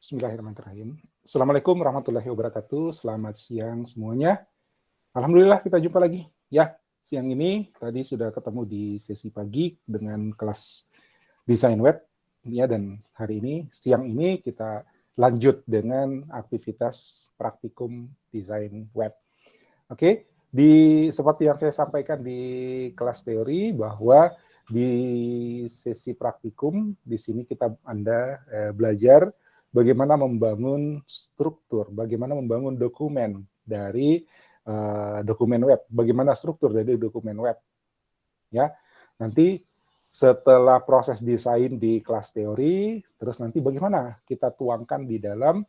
Bismillahirrahmanirrahim. Assalamualaikum warahmatullahi wabarakatuh. Selamat siang semuanya. Alhamdulillah kita jumpa lagi. Ya, siang ini tadi sudah ketemu di sesi pagi dengan kelas desain web. Ya, dan hari ini, siang ini kita lanjut dengan aktivitas praktikum desain web. Oke, seperti yang saya sampaikan di kelas teori bahwa di sesi praktikum di sini Anda belajar bagaimana membangun struktur, bagaimana membangun dokumen dari dokumen web, bagaimana struktur dari dokumen web. Ya, nanti setelah proses desain di kelas teori, terus nanti bagaimana kita tuangkan di dalam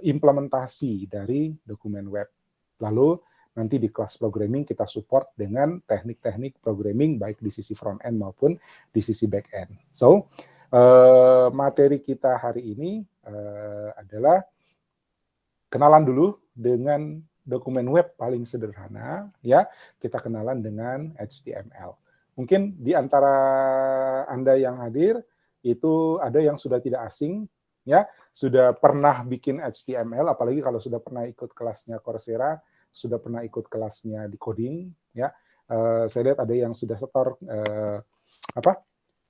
implementasi dari dokumen web. Lalu nanti di kelas programming kita support dengan teknik-teknik programming baik di sisi front end maupun di sisi back end. So, materi kita hari ini adalah kenalan dulu dengan dokumen web paling sederhana, ya. Kita kenalan dengan HTML. Mungkin di antara Anda yang hadir itu ada yang sudah tidak asing, ya, sudah pernah bikin HTML, apalagi kalau sudah pernah ikut kelasnya Coursera, sudah pernah ikut kelasnya di coding, ya. Saya lihat ada yang sudah setor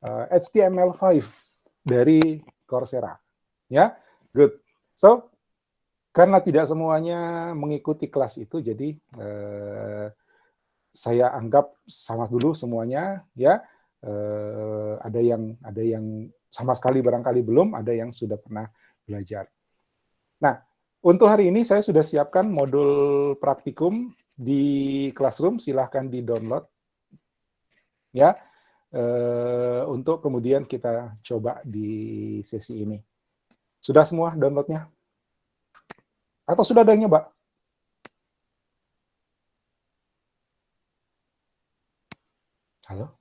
HTML5 dari Coursera, ya, good. So, karena tidak semuanya mengikuti kelas itu, jadi saya anggap sama dulu semuanya, ya. Ada yang sama sekali barangkali belum, ada yang sudah pernah belajar. Nah, untuk hari ini saya sudah siapkan modul praktikum di Classroom, silahkan di-download, ya, untuk kemudian kita coba di sesi ini. Sudah semua downloadnya? Atau sudah ada yang nyoba? Halo?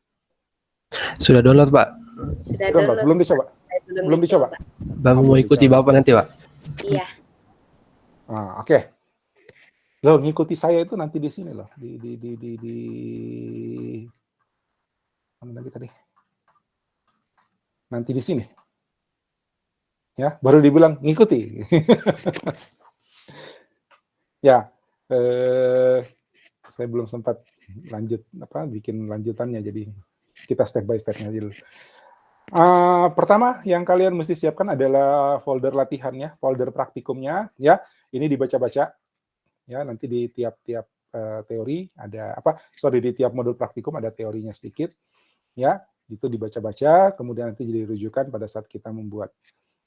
Sudah download, Pak. Sudah Download, belum dicoba? Belum dicoba? Bapak mau ikuti Bapak nanti, Pak? Iya. Oke. Loh, ngikuti saya itu nanti di sini loh. Mana lagi tadi? Nanti di sini. Ya, baru dibilang ngikuti. Ya, saya belum sempat bikin lanjutannya, jadi kita step by step-nya dulu. Pertama yang kalian mesti siapkan adalah folder latihannya, folder praktikumnya, ya. Ini dibaca-baca, ya. Nanti di tiap-tiap teori ada di tiap modul praktikum ada teorinya sedikit, ya. Itu dibaca-baca, kemudian nanti jadi rujukan pada saat kita membuat.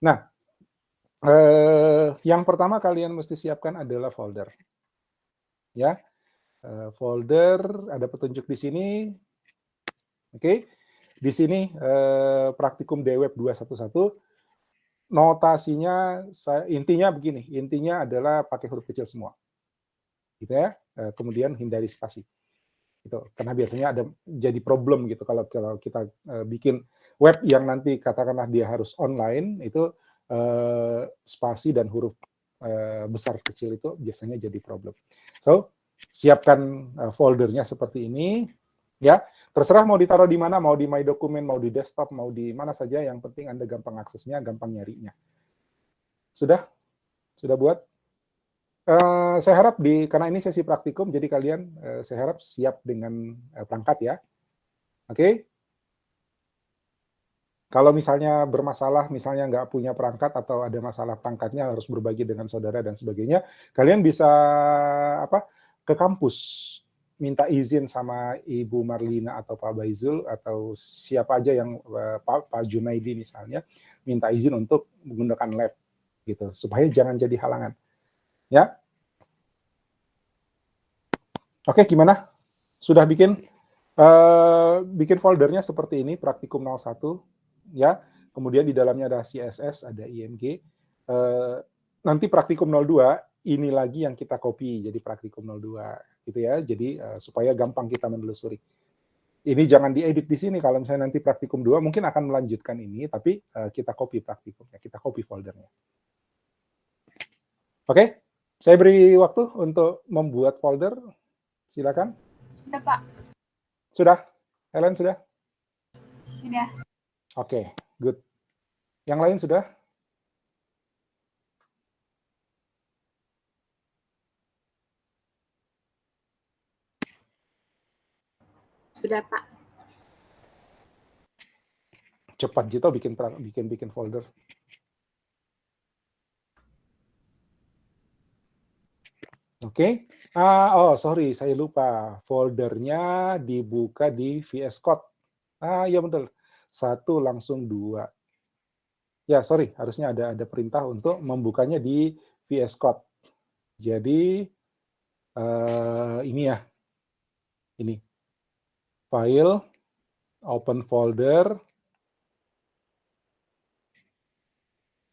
Nah, yang pertama kalian mesti siapkan adalah folder, ya. Folder ada petunjuk di sini, oke. Di sini praktikum DWeb 211, notasinya intinya begini, intinya adalah pakai huruf kecil semua, gitu ya. Kemudian hindari spasi, gitu. Karena biasanya ada jadi problem gitu kalau kita bikin web yang nanti katakanlah dia harus online, itu spasi dan huruf besar kecil itu biasanya jadi problem. So, siapkan foldernya seperti ini, ya. Terserah mau ditaruh di mana, mau di My Document, mau di desktop, mau di mana saja, yang penting Anda gampang aksesnya, gampang nyarinya. Sudah? Sudah buat? Saya harap karena ini sesi praktikum, jadi kalian saya harap siap dengan perangkat, ya. Oke? Kalau misalnya bermasalah, misalnya nggak punya perangkat atau ada masalah perangkatnya, harus berbagi dengan saudara dan sebagainya, kalian bisa ke kampus, minta izin sama Ibu Marlina atau Pak Baizul atau siapa aja yang Pak Junaidi misalnya, minta izin untuk menggunakan lab, gitu, supaya jangan jadi halangan, ya. Oke, gimana? Sudah bikin foldernya seperti ini, praktikum 01, ya. Kemudian di dalamnya ada CSS, ada IMG. Nanti praktikum 02, ini lagi yang kita copy jadi praktikum 02, gitu ya. Jadi supaya gampang kita menelusuri. Ini jangan diedit di sini, kalau misalnya nanti praktikum 2 mungkin akan melanjutkan ini, tapi kita copy praktikumnya, kita copy foldernya. Oke, saya beri waktu untuk membuat folder. Silakan. Sudah, Pak. Sudah? Helen sudah? Sudah. Oke, good. Yang lain sudah? Sudah, Pak. Cepat Jito bikin folder. Oke. Sorry, saya lupa. Foldernya dibuka di VS Code. Iya betul. 1 langsung 2. Ya, sorry, harusnya ada perintah untuk membukanya di VS Code. Jadi ini ya. Ini. File, open folder.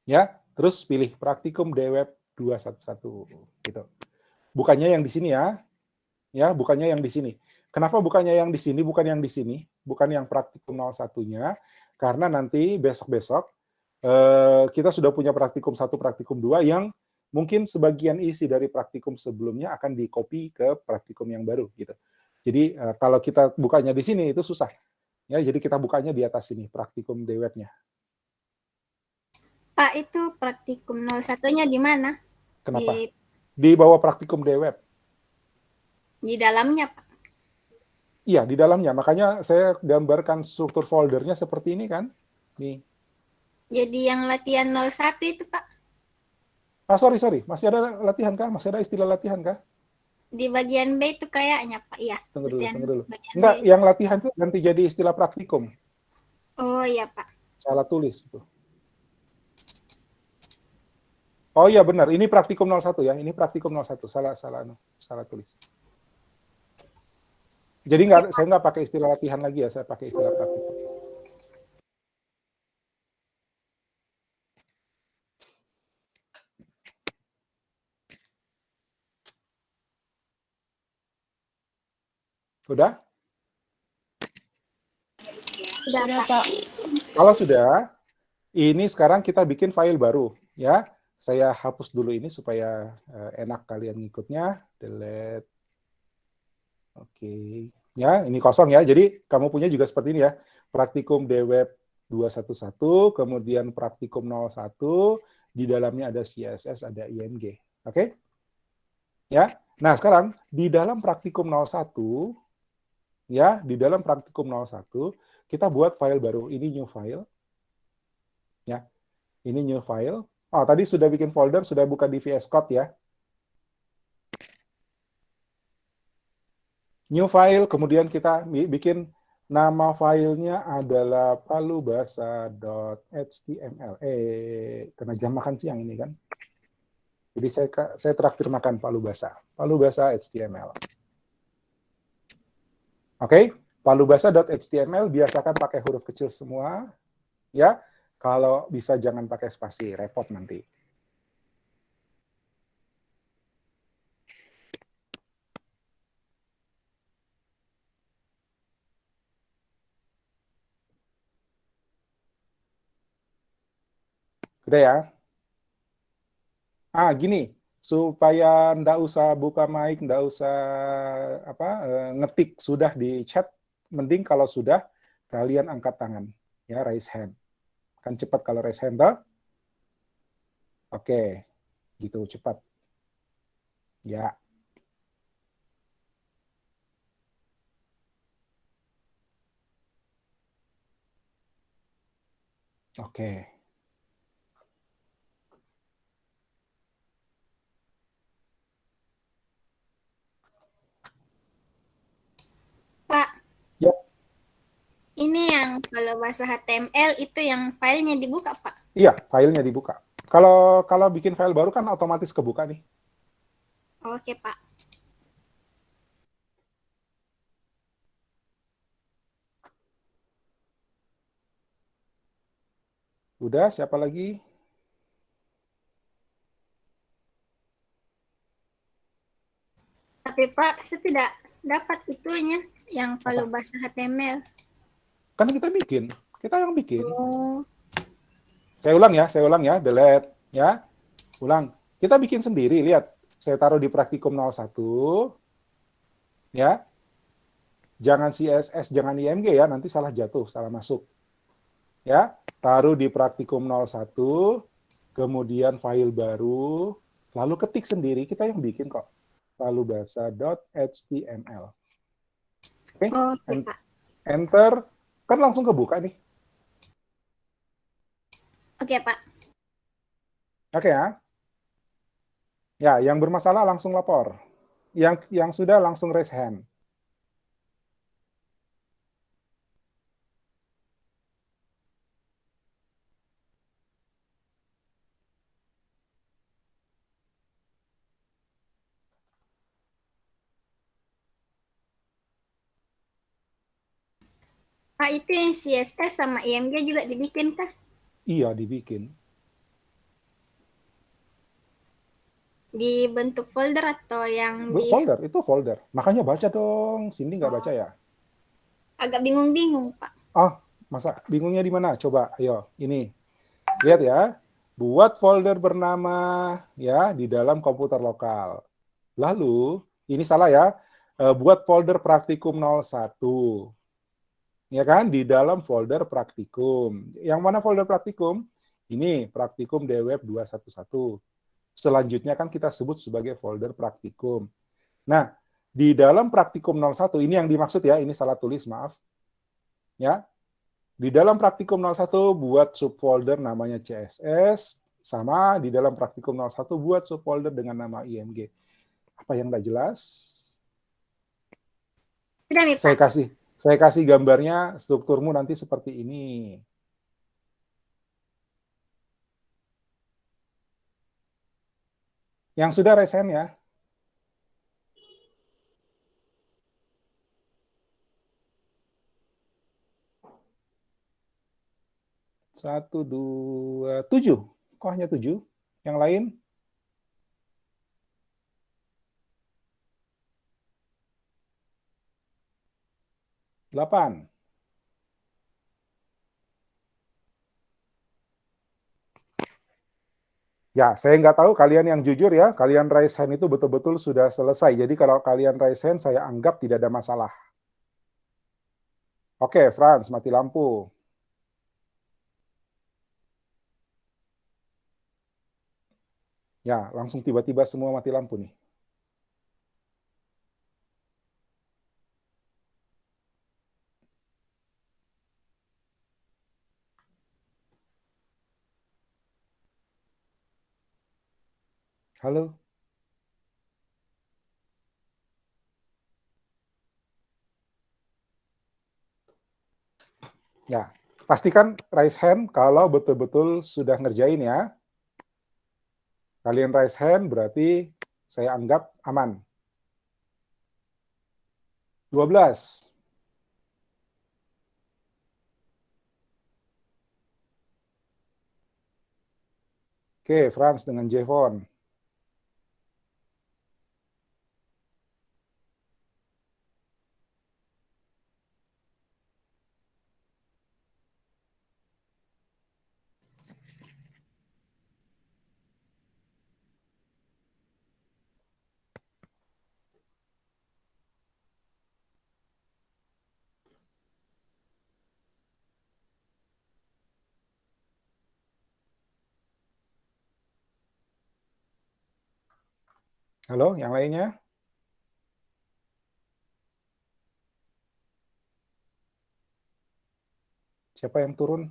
Ya, terus pilih praktikum DWeb 211 gitu. Bukannya yang di sini ya. Ya, bukannya yang di sini. Kenapa bukannya yang di sini, bukan yang di sini, bukan yang praktikum 01-nya? Karena nanti besok-besok kita sudah punya praktikum 1, praktikum 2 yang mungkin sebagian isi dari praktikum sebelumnya akan di-copy ke praktikum yang baru gitu. Jadi kalau kita bukanya di sini itu susah. Ya, jadi kita bukanya di atas sini, praktikum DWeb-nya. Pak, itu praktikum 01-nya di mana? Kenapa? Di bawah praktikum DWeb. Di dalamnya, Pak. Iya, di dalamnya. Makanya saya gambarkan struktur foldernya seperti ini kan. Nih. Jadi yang latihan 01 itu, Pak? Sorry. Masih ada latihan kah? Masih ada istilah latihan kah? Di bagian B itu kayaknya, Pak. Iya. Tunggu dulu. Enggak, yang latihan itu ganti jadi istilah praktikum. Oh iya, Pak. Salah tulis tuh. Oh iya benar, ini praktikum 01 ya. Ini praktikum 01. Salah tulis. Jadi saya nggak pakai istilah latihan lagi ya, saya pakai istilah praktikum. Sudah? Sudah, Pak. Kalau sudah, ini sekarang kita bikin file baru ya. Saya hapus dulu ini supaya enak kalian ngikutnya. Delete. Oke. Ya, ini kosong ya. Jadi kamu punya juga seperti ini ya. Praktikum DWeb 211, kemudian praktikum 01, di dalamnya ada CSS, ada IMG. Oke? Ya. Nah, sekarang di dalam praktikum 01 ya, di dalam praktikum 01 kita buat file baru. Ini new file. Ya. Ini new file. Tadi sudah bikin folder, sudah buka di VS Code ya. New file, kemudian kita bikin nama filenya adalah palubasa.html. Kena jam makan siang ini kan. Jadi saya traktir makan palubasa. Palubasa HTML. Oke, palubasa.html biasakan pakai huruf kecil semua. Ya, kalau bisa jangan pakai spasi, repot nanti. Udah ya. Gini, supaya ndak usah buka mic, ndak usah ngetik sudah di chat, mending kalau sudah kalian angkat tangan, ya raise hand. Kan cepat kalau raise hand toh? Oke, gitu cepat. Ya. Oke. Pak. Ya. Ini yang kalau bahasa HTML itu yang filenya dibuka, Pak? Iya, filenya dibuka. Kalau bikin file baru kan otomatis kebuka nih. Oke, Pak. Udah, siapa lagi? Tapi Pak, saya tidak dapat itunya yang kalau bahasa HTML. Kan kita yang bikin. Oh. Saya ulang ya, delete ya. Ulang. Kita bikin sendiri, lihat. Saya taruh di praktikum 01. Ya. Jangan CSS, jangan IMG ya, nanti salah jatuh, salah masuk. Ya, taruh di praktikum 01, kemudian file baru, lalu ketik sendiri, kita yang bikin kok. Palubasa.html. Oke, enter, kan langsung kebuka nih. Oke, Pak. Oke ya. Ya, yang bermasalah langsung lapor. Yang sudah langsung raise hand. Pak, itu yang CSS sama IMG juga dibikin kah? Iya, dibikin. Dibentuk folder atau yang di... Folder, itu folder. Makanya baca dong. Cindy nggak baca Oh, ya? agak bingung-bingung, Pak. Ah, masa bingungnya di mana? Coba, ayo, ini. Lihat ya. Buat folder bernama ya di dalam komputer lokal. Lalu, ini salah ya. Buat folder praktikum 01. Ya kan? Di dalam folder praktikum. Yang mana folder praktikum? Ini praktikum DWeb 211. Selanjutnya kan kita sebut sebagai folder praktikum. Nah, di dalam praktikum 01, ini yang dimaksud ya, ini salah tulis, maaf. Ya, di dalam praktikum 01 buat subfolder namanya CSS, sama di dalam praktikum 01 buat subfolder dengan nama IMG. Apa yang tidak jelas? Sudah nih, Saya Pak. kasih saya kasih gambarnya, strukturmu nanti seperti ini. Yang sudah resen ya. Satu, dua, tujuh. Kok hanya tujuh? Yang lain? Delapan. Ya, saya nggak tahu kalian yang jujur ya, kalian raise hand itu betul-betul sudah selesai. Jadi kalau kalian raise hand, saya anggap tidak ada masalah. Oke, Franz, mati lampu. Ya, langsung tiba-tiba semua mati lampu nih. Halo? Ya, pastikan raise hand kalau betul-betul sudah ngerjain ya. Kalian raise hand berarti saya anggap aman. 12. Oke, Franz dengan Jevon. Halo, yang lainnya? Siapa yang turun?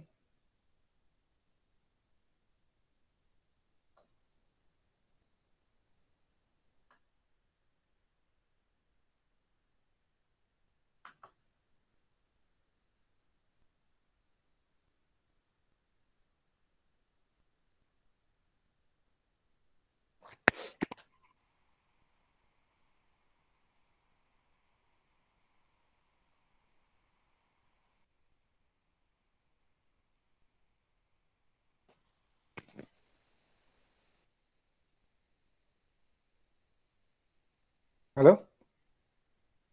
Halo?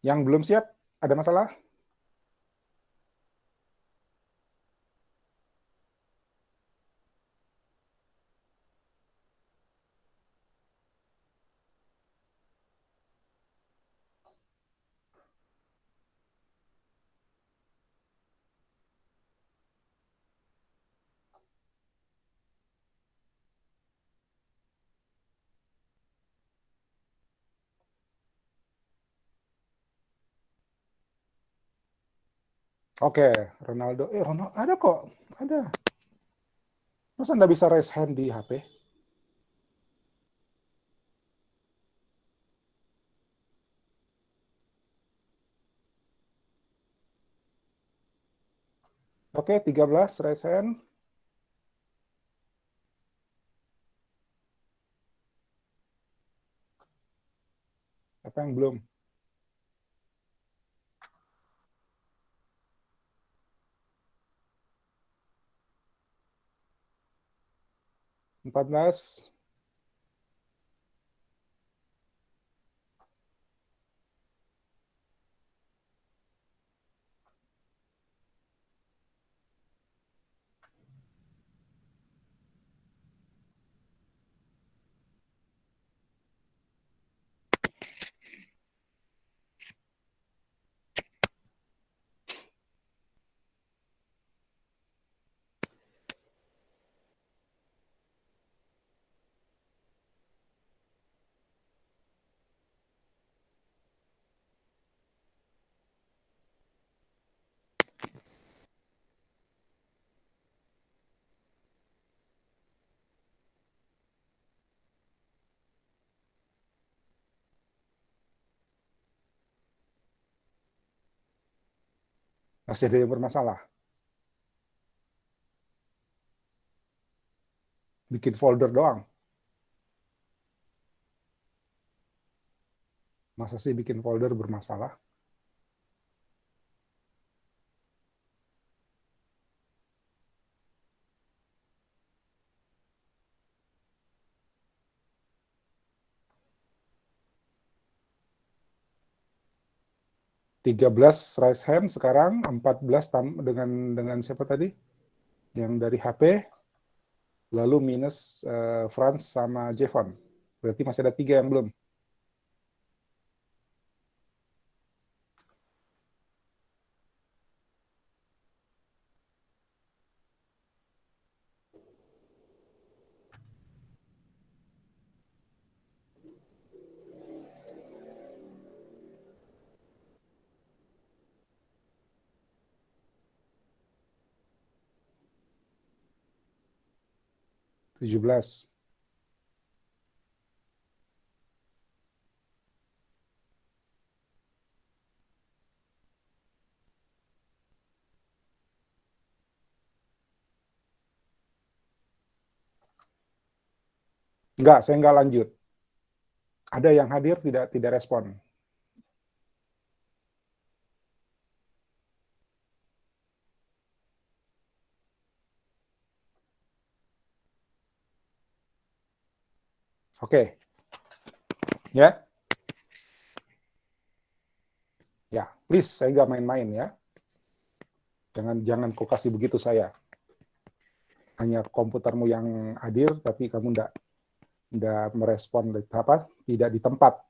Yang belum siap? Ada masalah? Oke, Ronaldo. Ronaldo ada kok, ada. Masa nggak bisa raise hand di HP? Oke, 13 raise hand. Apa yang belum? Empat belas. Masih ada yang bermasalah. Bikin folder doang. Masa sih bikin folder bermasalah? Tiga belas raise hand sekarang, 14 dengan siapa tadi? Yang dari HP, lalu minus Franz sama Jevon. Berarti masih ada 3 yang belum. Tujuh belas. Enggak, saya enggak lanjut. Ada yang hadir tidak respon. Oke. Ya. Ya, please saya enggak main-main ya. Jangan kau kasih begitu saya. Hanya komputermu yang hadir tapi kamu enggak merespon tidak di tempat.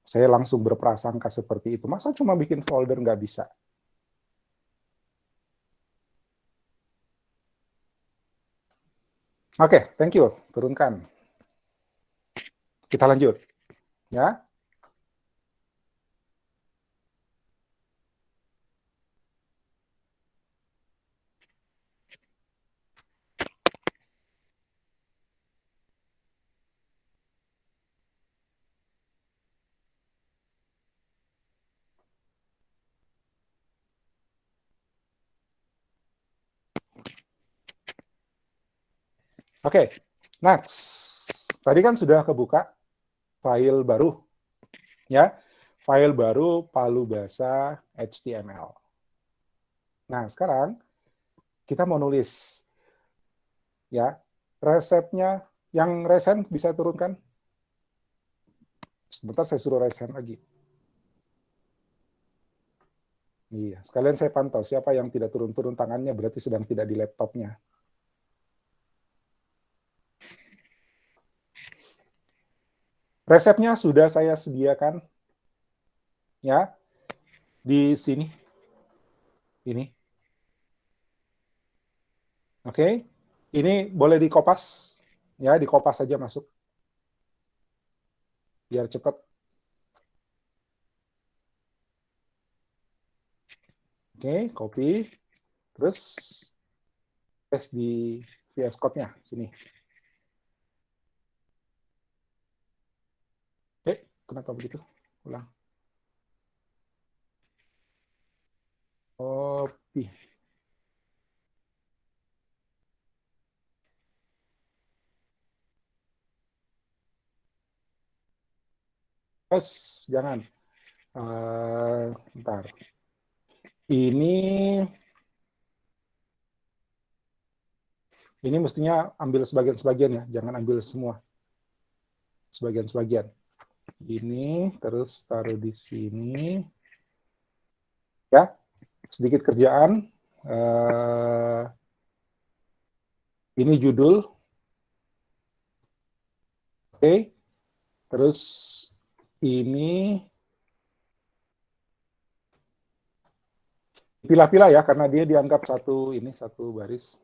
Saya langsung berprasangka seperti itu. Masa cuma bikin folder nggak bisa? Oke, thank you. Turunkan. Kita lanjut. Ya. Oke, next. Tadi kan sudah kebuka file baru. Ya, file baru palu bahasa HTML. Nah, sekarang kita mau nulis. Ya, resepnya yang resen bisa turunkan? Sebentar saya suruh resen lagi. Iya, sekalian saya pantau siapa yang tidak turun-turun tangannya berarti sedang tidak di laptopnya. Resepnya sudah saya sediakan ya di sini. Ini. Oke. Ini boleh dikopas ya, dikopas saja masuk. Biar cepat. Oke, copy. Terus paste di VS Code-nya sini. Kenapa begitu? Ulang. Copy. Terus jangan. Bentar. Ini mestinya ambil sebagian-sebagian ya, jangan ambil semua. Sebagian-sebagian. Ini terus taruh di sini. Ya, sedikit kerjaan. Ini judul. Oke. Terus ini pilah-pilah ya, karena dia dianggap satu baris.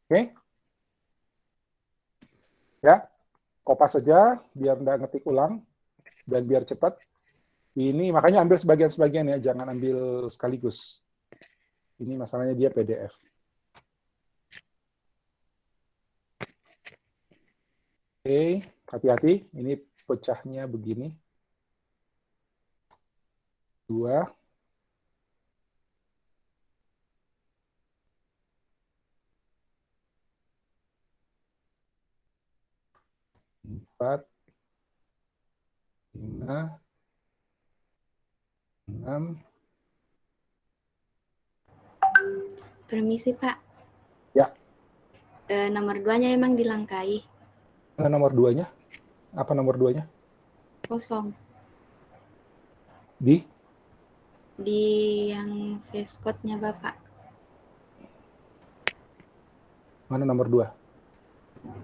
Oke. Ya, kopas saja biar nggak ngetik ulang dan biar cepat. Ini makanya ambil sebagian-sebagian ya, jangan ambil sekaligus. Ini masalahnya dia PDF. Oke, hati-hati. Ini pecahnya begini. 2. 4. 5. 6. Permisi, Pak. Ya. Nomor 2-nya emang dilangkai. Mana nomor 2-nya? Apa nomor 2-nya? Kosong. Di yang face code-nya Bapak. mana nomor 2?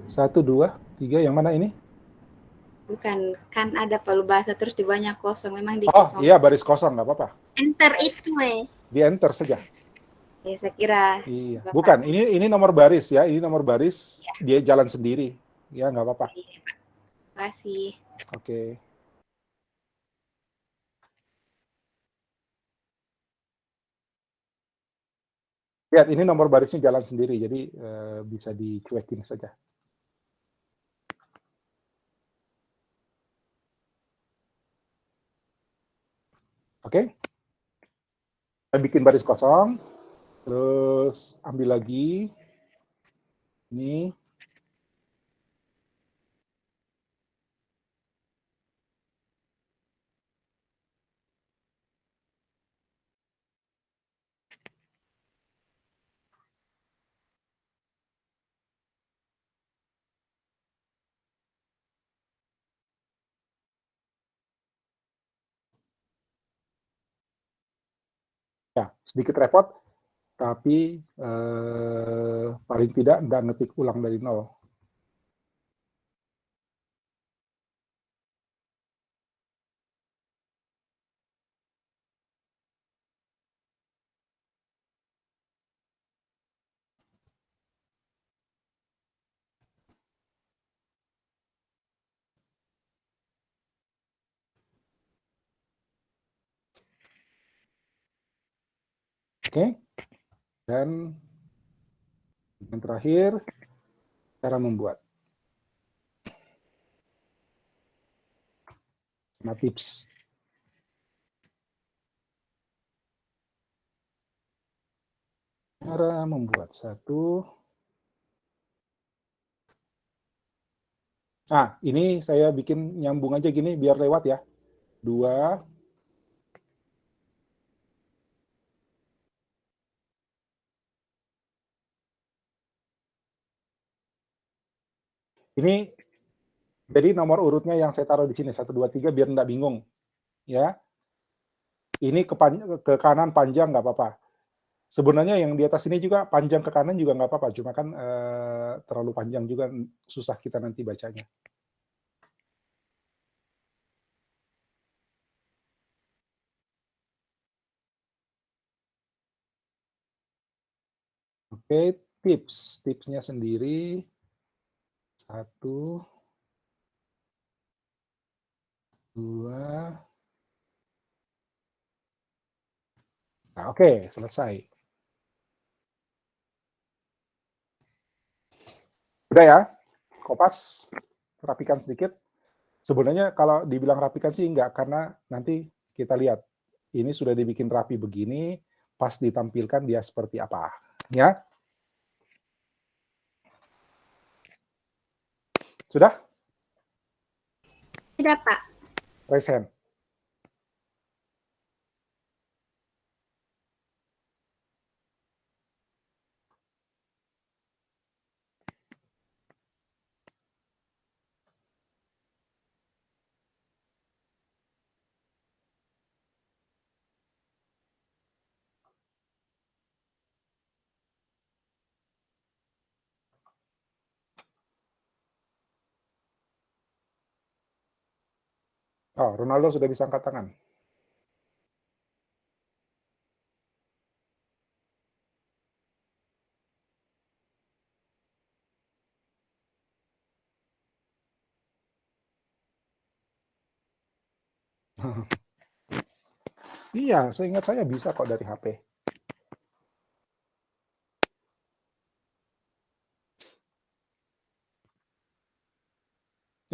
1, 2, 3, yang mana ini? Bukan, kan ada palu bahasa terus di bawahnya kosong. Memang di Oh, kosong. iya, baris kosong, nggak apa-apa. Enter itu, Di enter saja. Ya, saya kira. Iya. Bapak. Bukan, ini nomor baris ya. Ini nomor baris, ya. Dia jalan sendiri. Ya, nggak apa-apa. Iya, Pak. Terima kasih. Oke. Lihat, ini nomor barisnya jalan sendiri, jadi bisa dicuekin saja. Oke. Saya bikin baris kosong, terus ambil lagi. Ini. Ya, sedikit repot, tapi paling tidak nggak ngetik ulang dari nol. Oke, dan yang terakhir, cara membuat. Nah, tips. Cara membuat satu. Nah, ini saya bikin nyambung aja gini, biar lewat ya. 2. Ini jadi nomor urutnya yang saya taruh di sini 1, 2, 3 biar nggak bingung, ya. Ini ke kanan panjang nggak apa-apa. Sebenarnya yang di atas ini juga panjang ke kanan juga nggak apa-apa, cuma kan terlalu panjang juga susah kita nanti bacanya. Oke, tipsnya sendiri. 1, 2. Nah, oke, selesai. Udah ya, Kopas, rapikan sedikit. Sebenarnya kalau dibilang rapikan sih enggak, karena nanti kita lihat. Ini sudah dibikin rapi begini, pas ditampilkan dia seperti apa. Ya, sudah? Sudah, Pak. Raise hand. Oh, Ronaldo sudah bisa angkat tangan. Iya, seingat saya bisa kok dari HP.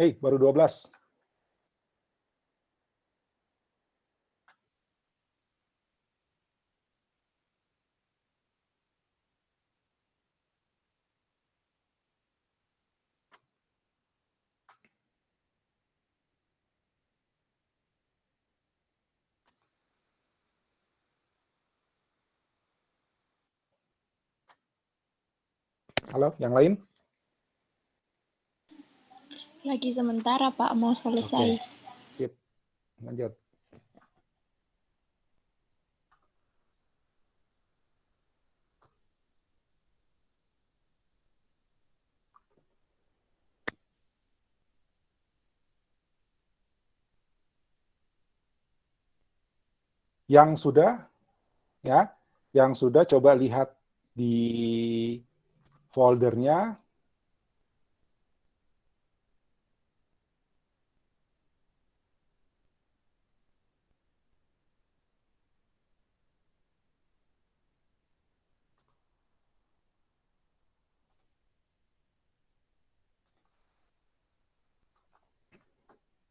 Hei, baru 12. Halo, yang lain? Lagi sementara, Pak, mau selesai. Oke, sip. Lanjut. Yang sudah, ya, yang sudah coba lihat di foldernya.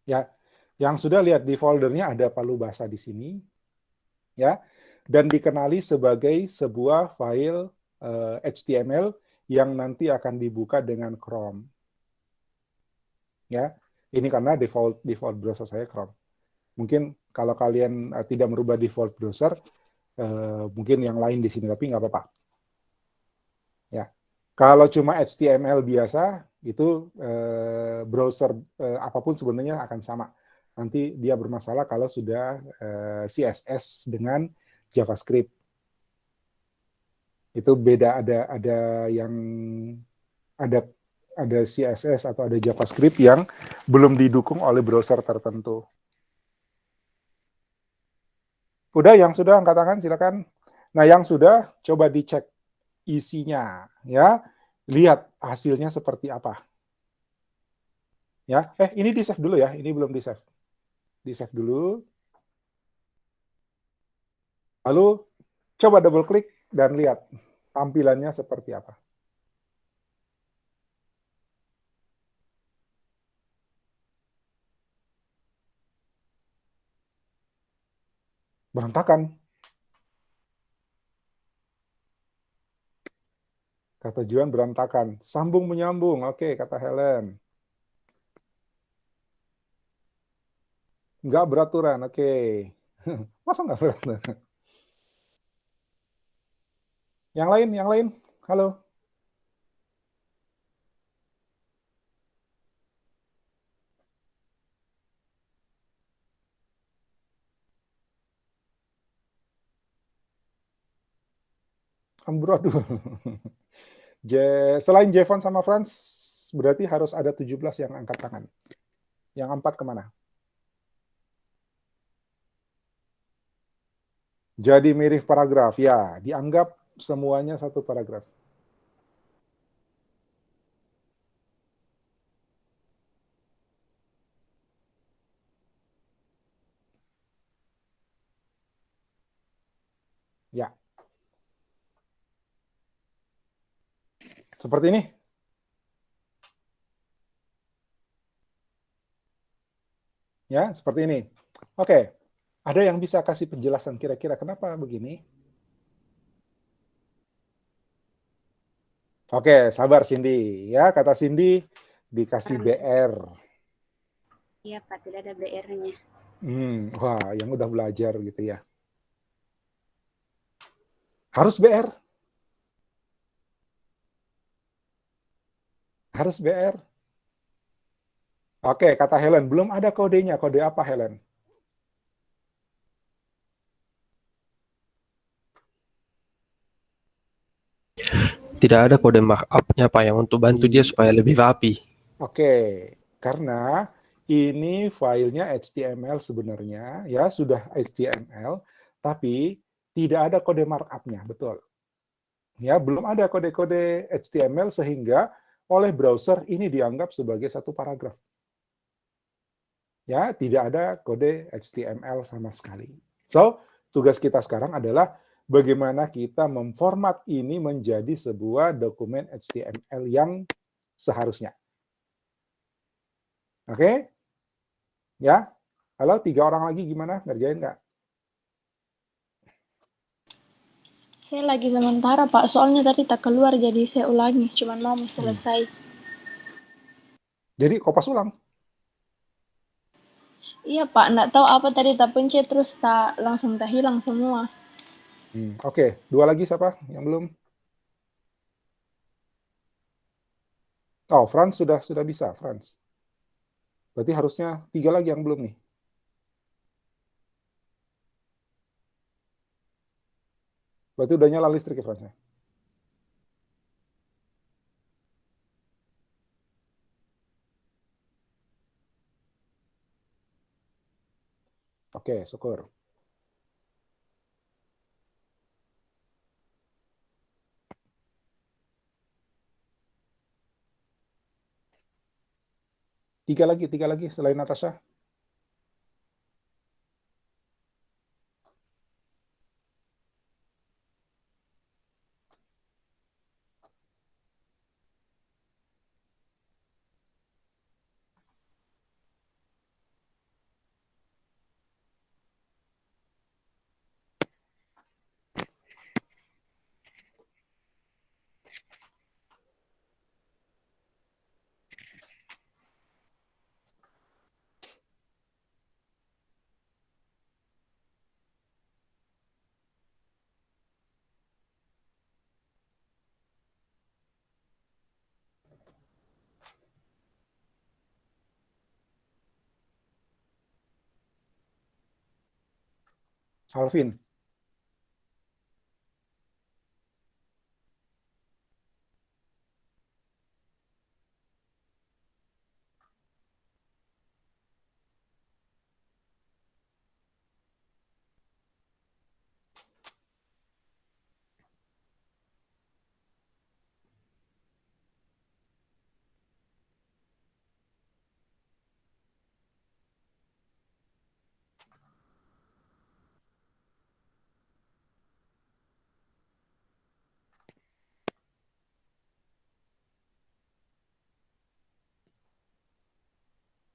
Ya, yang sudah lihat di foldernya ada palu basah di sini, ya, dan dikenali sebagai sebuah file HTML yang nanti akan dibuka dengan Chrome. Ya, ini karena default browser saya Chrome. Mungkin kalau kalian tidak merubah default browser, mungkin yang lain di sini, tapi nggak apa-apa. Ya, kalau cuma HTML biasa, itu browser apapun sebenarnya akan sama. Nanti dia bermasalah kalau sudah CSS dengan JavaScript. Itu beda, ada yang ada CSS atau ada JavaScript yang belum didukung oleh browser tertentu. Udah, yang sudah angkat tangan silakan. Nah, yang sudah coba dicek isinya, ya. Lihat hasilnya seperti apa. Ya, ini di-save dulu ya, ini belum di-save. Di-save dulu. Lalu coba double klik dan lihat tampilannya seperti apa. Berantakan. Kata Juan berantakan. Sambung menyambung. Oke, kata Helen. Nggak beraturan. Oke. Masa nggak beraturan? Yang lain. Halo. Amburadul. Selain Jevon sama Franz, berarti harus ada 17 yang angkat tangan. Yang 4 kemana? Jadi mirip paragraf. Ya, dianggap semuanya satu paragraf. Ya, seperti ini. Ya, seperti ini. Oke, ada yang bisa kasih penjelasan kira-kira kenapa begini? Oke, sabar Cindy. Ya, kata Cindy dikasih BR. Iya Pak, tidak ada BR-nya. Wah, yang udah belajar gitu ya. Harus BR. Harus BR. Oke, kata Helen, belum ada kodenya. Kode apa, Helen? Tidak ada kode markup-nya Pak yang untuk bantu dia supaya lebih rapi. Oke, karena ini filenya HTML sebenarnya, ya sudah HTML, tapi tidak ada kode markup-nya, betul. Ya, belum ada kode-kode HTML sehingga oleh browser ini dianggap sebagai satu paragraf. Ya, tidak ada kode HTML sama sekali. So, tugas kita sekarang adalah bagaimana kita memformat ini menjadi sebuah dokumen HTML yang seharusnya. Oke? Ya? Halo, 3 orang lagi gimana? Ngerjain nggak? Saya lagi sementara, Pak. Soalnya tadi tak keluar, jadi saya ulangi. Cuman mau selesai. Jadi, kopas ulang. Iya, Pak. Nggak tahu apa tadi tak pencet, terus tak langsung tak hilang semua. Oke, 2 lagi siapa yang belum? Oh, Franz sudah bisa, Franz. Berarti harusnya 3 lagi yang belum nih. Berarti udah nyala listrik ya, Franz? Oke, syukur. Tiga lagi selain Natasha. Alvin.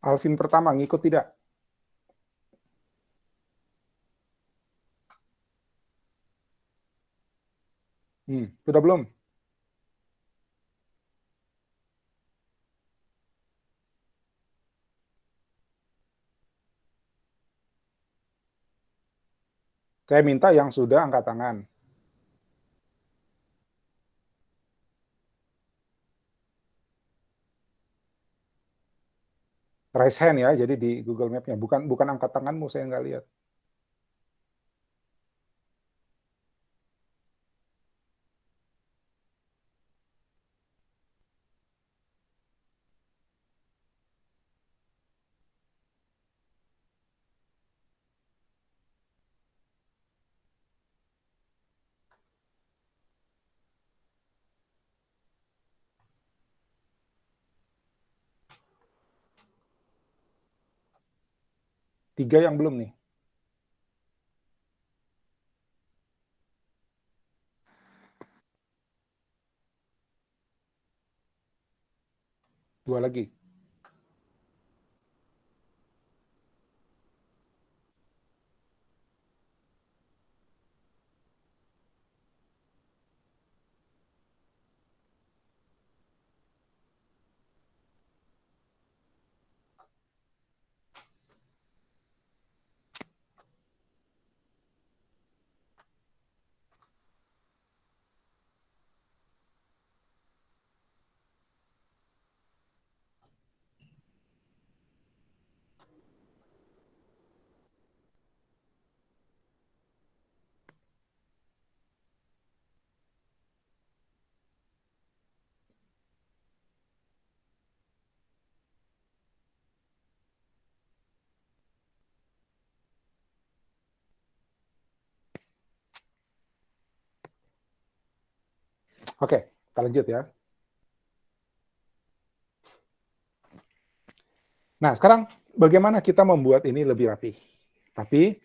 Alvin pertama, ngikut tidak? Sudah belum? Saya minta yang sudah angkat tangan. Raise hand ya, jadi di Google Map-nya. Bukan angkat tanganmu, saya nggak lihat. Tiga yang belum nih. Dua lagi. Oke, kita lanjut ya. Nah, sekarang bagaimana kita membuat ini lebih rapi? Tapi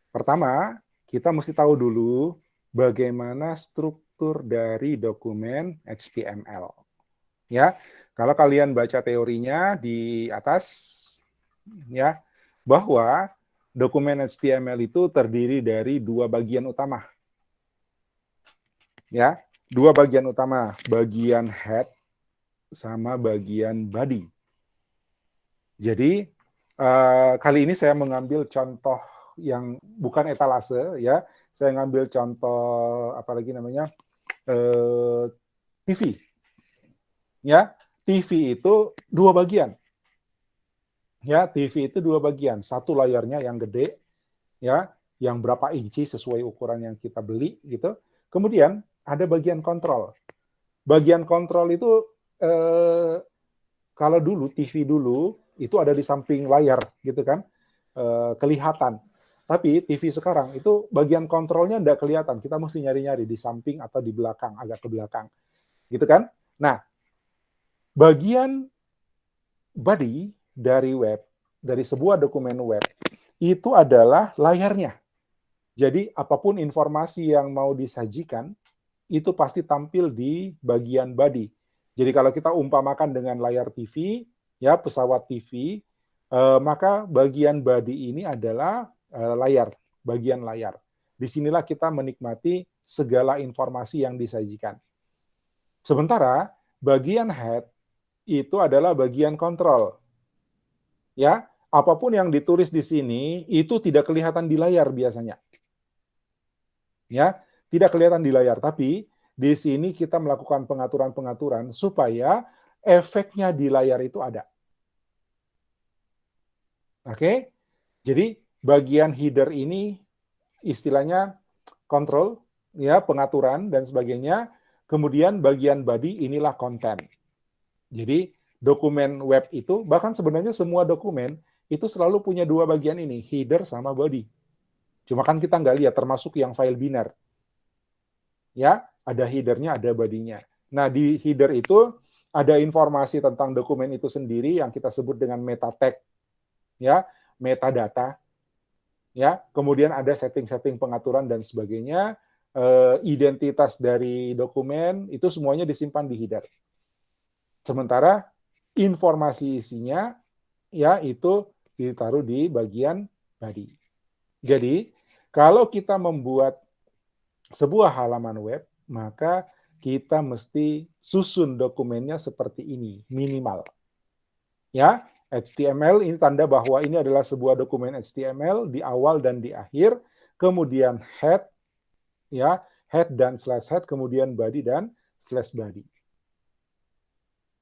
pertama, kita mesti tahu dulu bagaimana struktur dari dokumen HTML. Ya, kalau kalian baca teorinya di atas, ya, bahwa dokumen HTML itu terdiri dari dua bagian utama. Ya, dua bagian utama, bagian head sama bagian body. Jadi kali ini saya mengambil contoh yang bukan etalase, ya. Saya ngambil contoh apalagi namanya TV. Ya, TV itu dua bagian. Ya, TV itu dua bagian. Satu layarnya yang gede, ya, yang berapa inci sesuai ukuran yang kita beli, gitu. Kemudian ada bagian kontrol. Bagian kontrol itu kalau dulu TV dulu itu ada di samping layar, gitu kan, kelihatan. Tapi TV sekarang itu bagian kontrolnya tidak kelihatan. Kita mesti nyari-nyari di samping atau di belakang, agak ke belakang, gitu kan. Nah, bagian body dari web, dari sebuah dokumen web, itu adalah layarnya. Jadi apapun informasi yang mau disajikan, itu pasti tampil di bagian body. Jadi kalau kita umpamakan dengan layar TV, ya pesawat TV, maka bagian body ini adalah layar, bagian layar. Disinilah kita menikmati segala informasi yang disajikan. Sementara bagian head itu adalah bagian kontrol. Ya, apapun yang ditulis di sini itu tidak kelihatan di layar biasanya. Ya, tidak kelihatan di layar, tapi di sini kita melakukan pengaturan-pengaturan supaya efeknya di layar itu ada. Oke? Jadi bagian header ini istilahnya kontrol, ya, pengaturan dan sebagainya. Kemudian bagian body inilah konten. Jadi dokumen web itu, bahkan sebenarnya semua dokumen itu selalu punya dua bagian ini, header sama body. Cuma kan kita nggak lihat, termasuk yang file binar. Ya, ada headernya, ada body-nya. Nah, di header itu ada informasi tentang dokumen itu sendiri yang kita sebut dengan meta tag, ya, metadata, ya. Kemudian ada setting-setting pengaturan dan sebagainya. Identitas dari dokumen itu semuanya disimpan di header. Sementara informasi isinya, ya, itu ditaruh di bagian body. Jadi, kalau kita membuat sebuah halaman web, maka kita mesti susun dokumennya seperti ini, minimal. Ya, HTML ini tanda bahwa ini adalah sebuah dokumen HTML di awal dan di akhir, kemudian head, ya, head dan slash head, kemudian body dan slash body.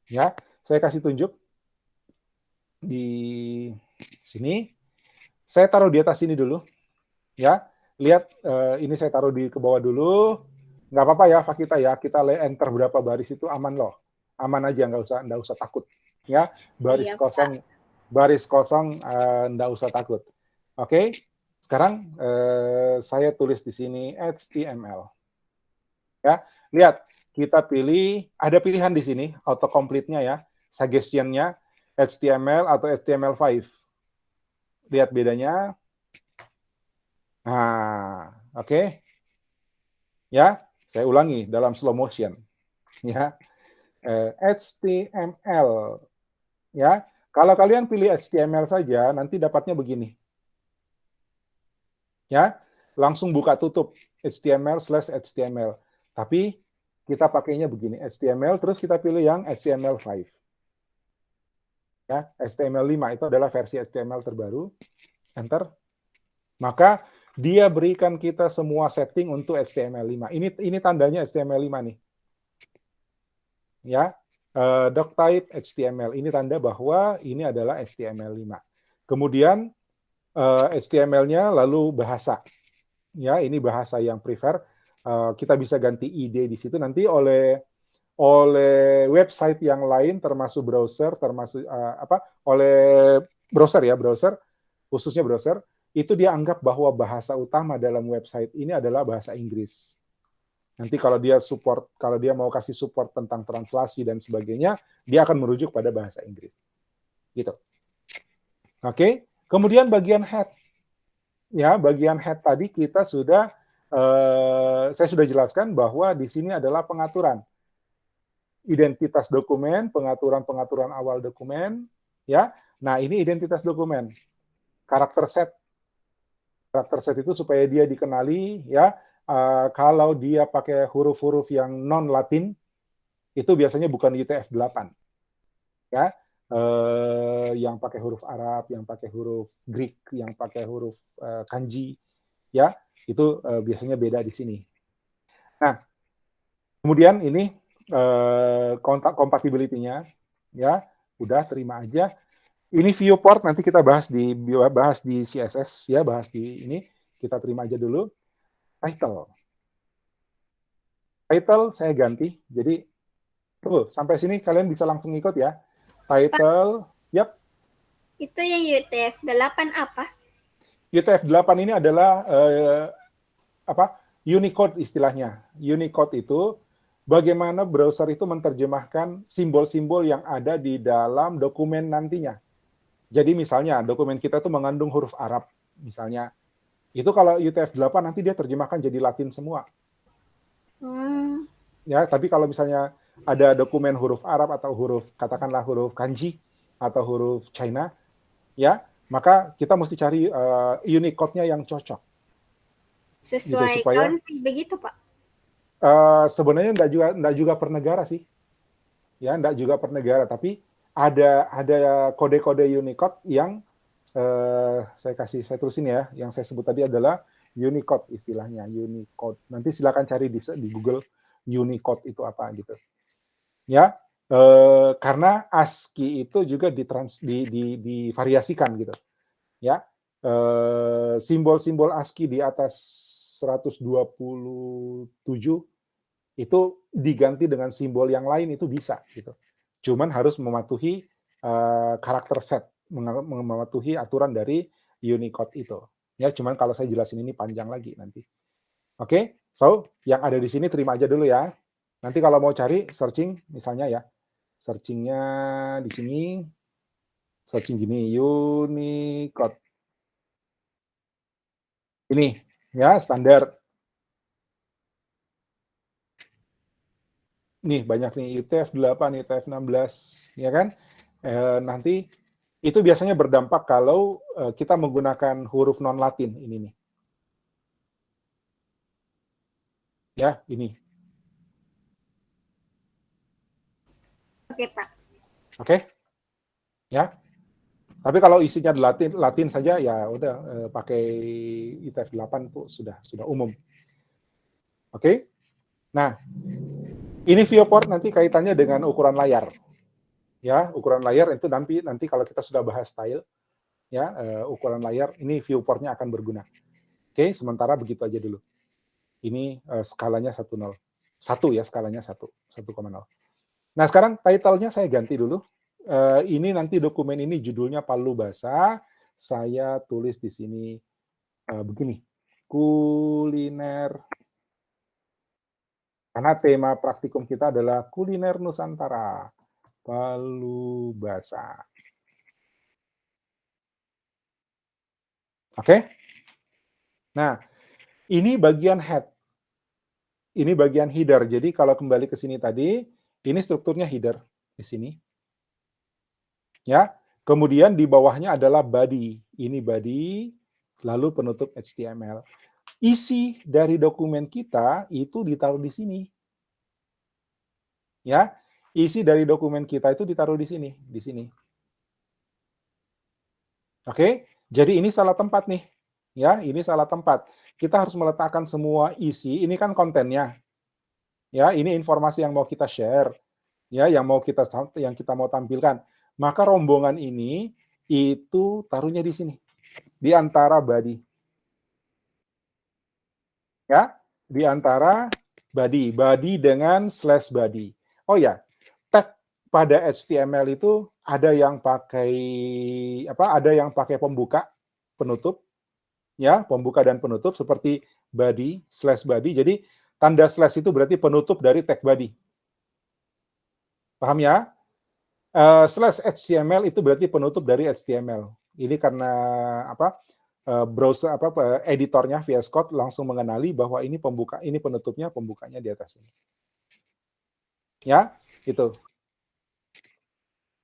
Ya, saya kasih tunjuk di sini. Saya taruh di atas sini dulu. Ya, lihat ini saya taruh di ke bawah dulu. Nggak apa-apa ya, Fakita ya. Kita enter berapa baris itu aman loh. Aman aja, nggak usah takut. Ya, baris Iya, kosong, baris kosong nggak usah takut. Oke, sekarang saya tulis di sini HTML. Ya, lihat kita pilih, ada pilihan di sini autocomplete-nya ya, suggestion-nya HTML atau HTML5. Lihat bedanya. Nah, oke. Ya, saya ulangi dalam slow motion. Ya, HTML Ya, kalau kalian pilih HTML saja, nanti dapatnya begini. Ya, langsung buka tutup HTML/HTML. Tapi kita pakainya begini, HTML, terus kita pilih yang HTML5. Ya, HTML5 itu adalah versi HTML terbaru. Enter. Maka dia berikan kita semua setting untuk HTML5. Ini tandanya HTML5 nih. Ya, doc type HTML. Ini tanda bahwa ini adalah HTML5. Kemudian HTML-nya lalu bahasa. Ya, ini bahasa yang prefer. Kita bisa ganti ID di situ nanti oleh website yang lain termasuk browser, termasuk oleh browser, khususnya browser, itu dia anggap bahwa bahasa utama dalam website ini adalah bahasa Inggris. Nanti kalau dia mau kasih support tentang translasi dan sebagainya, dia akan merujuk pada bahasa Inggris. Gitu. Oke, kemudian bagian head. Ya, bagian head tadi kita sudah saya sudah jelaskan bahwa di sini adalah pengaturan identitas dokumen, pengaturan awal dokumen, ya. Nah, ini identitas dokumen. Karakter set itu supaya dia dikenali, ya. Kalau dia pakai huruf-huruf yang non Latin, itu biasanya bukan UTF-8. Ya. Yang pakai huruf Arab, yang pakai huruf Greek, yang pakai huruf kanji, ya. Itu biasanya beda di sini. Nah, kemudian ini compatibility-nya, ya, udah terima aja. Ini viewport nanti kita bahas di CSS, ya, bahas di ini. Kita terima aja dulu. Title saya ganti. Jadi sampai sini kalian bisa langsung ikut ya. Title, yap. Itu yang UTF-8 apa? UTF-8 ini adalah Unicode istilahnya. Unicode itu bagaimana browser itu menerjemahkan simbol-simbol yang ada di dalam dokumen nantinya. Jadi misalnya dokumen kita itu mengandung huruf Arab, misalnya. Itu kalau UTF-8 nanti dia terjemahkan jadi Latin semua. Ya, tapi kalau misalnya ada dokumen huruf Arab atau katakanlah huruf kanji atau huruf China, ya, maka kita mesti cari Unicode-nya yang cocok. Sesuai gitu, country begitu, Pak? Sebenarnya enggak juga per negara sih. Ya, enggak juga per negara, tapi ada kode-kode Unicode yang saya tulisin ya, yang saya sebut tadi adalah Unicode istilahnya, Unicode. Nanti silakan cari di Google Unicode itu apa gitu. Ya, karena ASCII itu juga divariasikan gitu. Ya, simbol-simbol ASCII di atas 127 itu diganti dengan simbol yang lain itu bisa gitu. Cuman harus mematuhi karakter set, mematuhi aturan dari Unicode itu. Ya, cuman kalau saya jelasin ini panjang lagi nanti. Oke, so yang ada di sini terima aja dulu ya. Nanti kalau mau cari searching misalnya ya, searchingnya di sini, searching gini Unicode. Ini ya standar. Nih banyak nih UTF-8, UTF-16, ya kan? Nanti itu biasanya berdampak kalau kita menggunakan huruf non-Latin ini nih. Ya, ini. Oke, Pak. Oke? Ya. Tapi kalau isinya Latin saja ya udah pakai UTF-8 tuh sudah umum. Oke? Nah, ini viewport nanti kaitannya dengan ukuran layar. Ya, ukuran layar itu nanti kalau kita sudah bahas style, ya, ukuran layar ini viewportnya akan berguna. Oke, sementara begitu aja dulu. Ini skalanya 1,0. 1 ya, skalanya 1,0. Nah, sekarang title-nya saya ganti dulu. Ini nanti dokumen ini judulnya Palu Basa. Saya tulis di sini begini. Kuliner. Karena tema praktikum kita adalah kuliner Nusantara. Palu Basa. Oke? Nah, ini bagian head. Ini bagian header. Jadi kalau kembali ke sini tadi, ini strukturnya header di sini. Ya. Kemudian di bawahnya adalah body. Ini body, lalu penutup HTML. Isi dari dokumen kita itu ditaruh di sini. Ya. Isi dari dokumen kita itu ditaruh di sini, di sini. Oke? Jadi ini salah tempat nih. Ya, ini salah tempat. Kita harus meletakkan semua isi, ini kan kontennya. Ya, ini informasi yang mau kita share. Ya, yang kita mau tampilkan. Maka rombongan ini itu taruhnya di sini, di antara body. Ya, di antara body dengan slash body. Oh ya, tag pada HTML itu ada yang pakai ada yang pakai pembuka, penutup, ya, pembuka dan penutup seperti body, slash body. Jadi tanda slash itu berarti penutup dari tag body. Paham ya? Slash HTML itu berarti penutup dari HTML. Ini karena browser editornya VS Code langsung mengenali bahwa ini pembuka, ini penutupnya, pembukanya di atas ini. Ya, itu.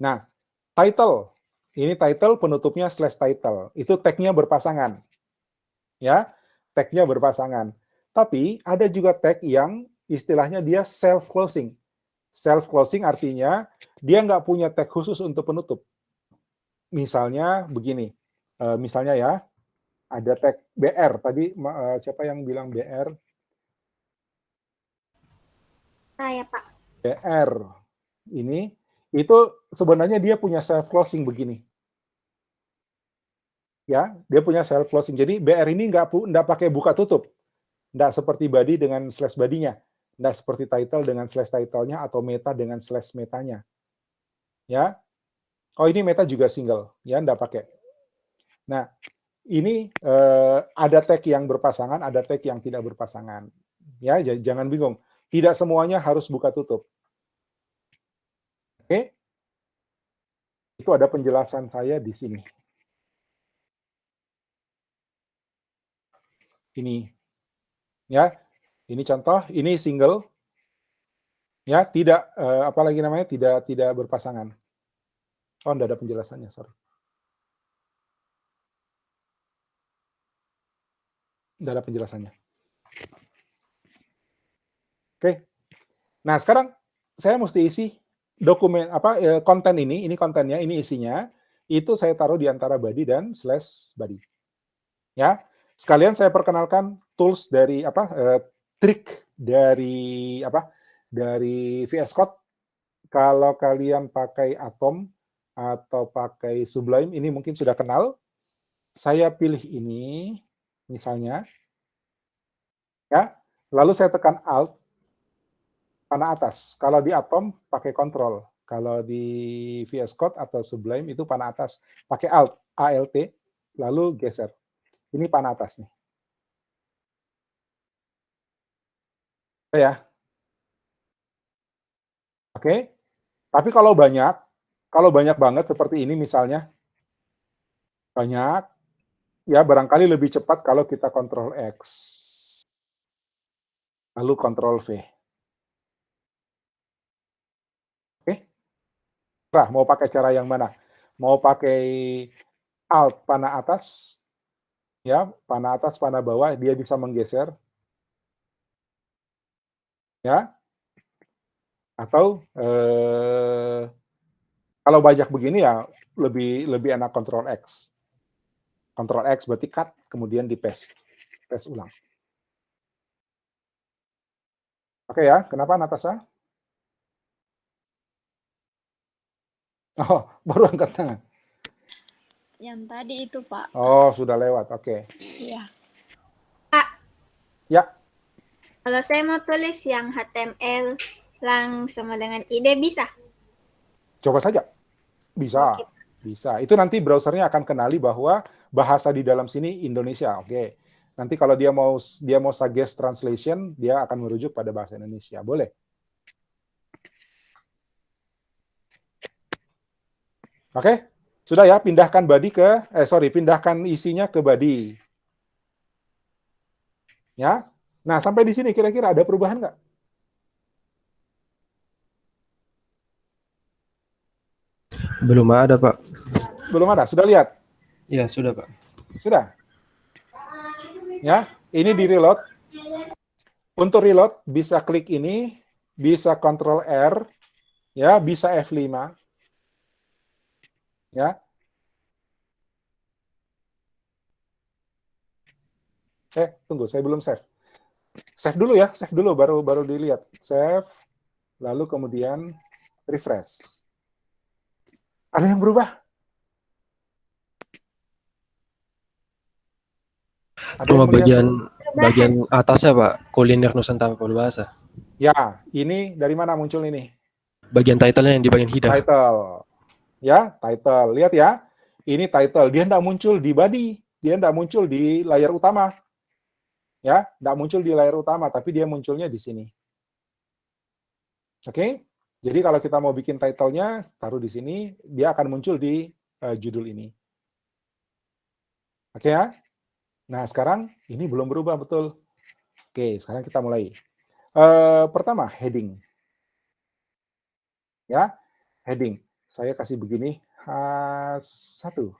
Nah, title. Ini title, penutupnya slash title. Itu tag-nya berpasangan. Ya, tag-nya berpasangan. Tapi ada juga tag yang istilahnya dia self-closing. Self-closing artinya dia nggak punya tag khusus untuk penutup. Misalnya begini, misalnya ya, ada tag BR. Tadi siapa yang bilang BR? Saya, Pak. BR. Ini, itu sebenarnya dia punya self-closing begini. Ya, dia punya self-closing. Jadi BR ini nggak pakai buka tutup. Nggak seperti body dengan slash body-nya. Nggak seperti title dengan slash title-nya atau meta dengan slash metanya. Ya. Oh, ini meta juga single. Ya, nggak pakai. Nah, ini ada tag yang berpasangan, ada tag yang tidak berpasangan. Ya, jangan bingung. Tidak semuanya harus buka tutup. Oke? Itu ada penjelasan saya di sini. Ini. Ya. Ini contoh, ini single. Ya, tidak apalagi namanya tidak berpasangan. Oh, enggak ada penjelasannya, sorry. Enggak ada penjelasannya. Oke. Nah, sekarang saya mesti isi dokumen konten ini kontennya, ini isinya, itu saya taruh di antara body dan slash body. Ya. Sekalian saya perkenalkan tools dari trik dari dari VS Code. Kalau kalian pakai Atom atau pakai Sublime, ini mungkin sudah kenal. Saya pilih ini, misalnya, ya. Lalu saya tekan Alt, panah atas. Kalau di Atom pakai Control. Kalau di VS Code atau Sublime itu panah atas, pakai Alt, ALT, lalu geser. Ini panah atas nih. Ya. Oke. Tapi kalau banyak banget seperti ini misalnya, banyak, ya barangkali lebih cepat kalau kita Ctrl X. Lalu Ctrl V. Oke? Nah, mau pakai cara yang mana? Mau pakai Alt panah atas, ya, panah atas, panah bawah, dia bisa menggeser. Ya. Atau kalau banyak begini ya lebih enak Ctrl X. Ctrl X berarti cut, kemudian di paste ulang. Oke ya, kenapa Natasha? Oh, baru angkat tangan. Yang tadi itu, Pak. Oh, sudah lewat, oke. Iya. Pak, Ya, kalau saya mau tulis yang HTML lang sama dengan ID bisa? coba saja. Bisa, Oke. bisa. Itu nanti browsernya akan kenali bahwa bahasa di dalam sini Indonesia, oke. Nanti kalau dia mau suggest translation, dia akan merujuk pada bahasa Indonesia. Boleh. Oke, sudah ya, pindahkan pindahkan isinya ke body. Ya, nah sampai di sini kira-kira ada perubahan nggak? Belum ada, Pak. Belum ada. Sudah lihat? Ya, sudah, Pak. Sudah. Ya, ini di reload. Untuk reload bisa klik ini, bisa Ctrl R, ya, bisa F5. Ya. Tunggu, saya belum save. Save dulu ya, save dulu baru dilihat. Save, lalu kemudian refresh. Ada yang berubah? Ada Cuma yang melihat? bagian atasnya, Pak, kuliner Nusantara Palubasa. Ya, ini dari mana muncul ini? Bagian title-nya yang di bagian hidar. Title. Ya, title. Lihat ya. Ini title. Dia tidak muncul di body. Dia tidak muncul di layar utama. Ya, tidak muncul di layar utama, tapi dia munculnya di sini. Oke? Jadi kalau kita mau bikin title-nya, taruh di sini, dia akan muncul di judul ini. Oke ya? Nah, sekarang ini belum berubah, betul. Oke, sekarang kita mulai. Pertama, heading. Ya, heading. Saya kasih begini, H1.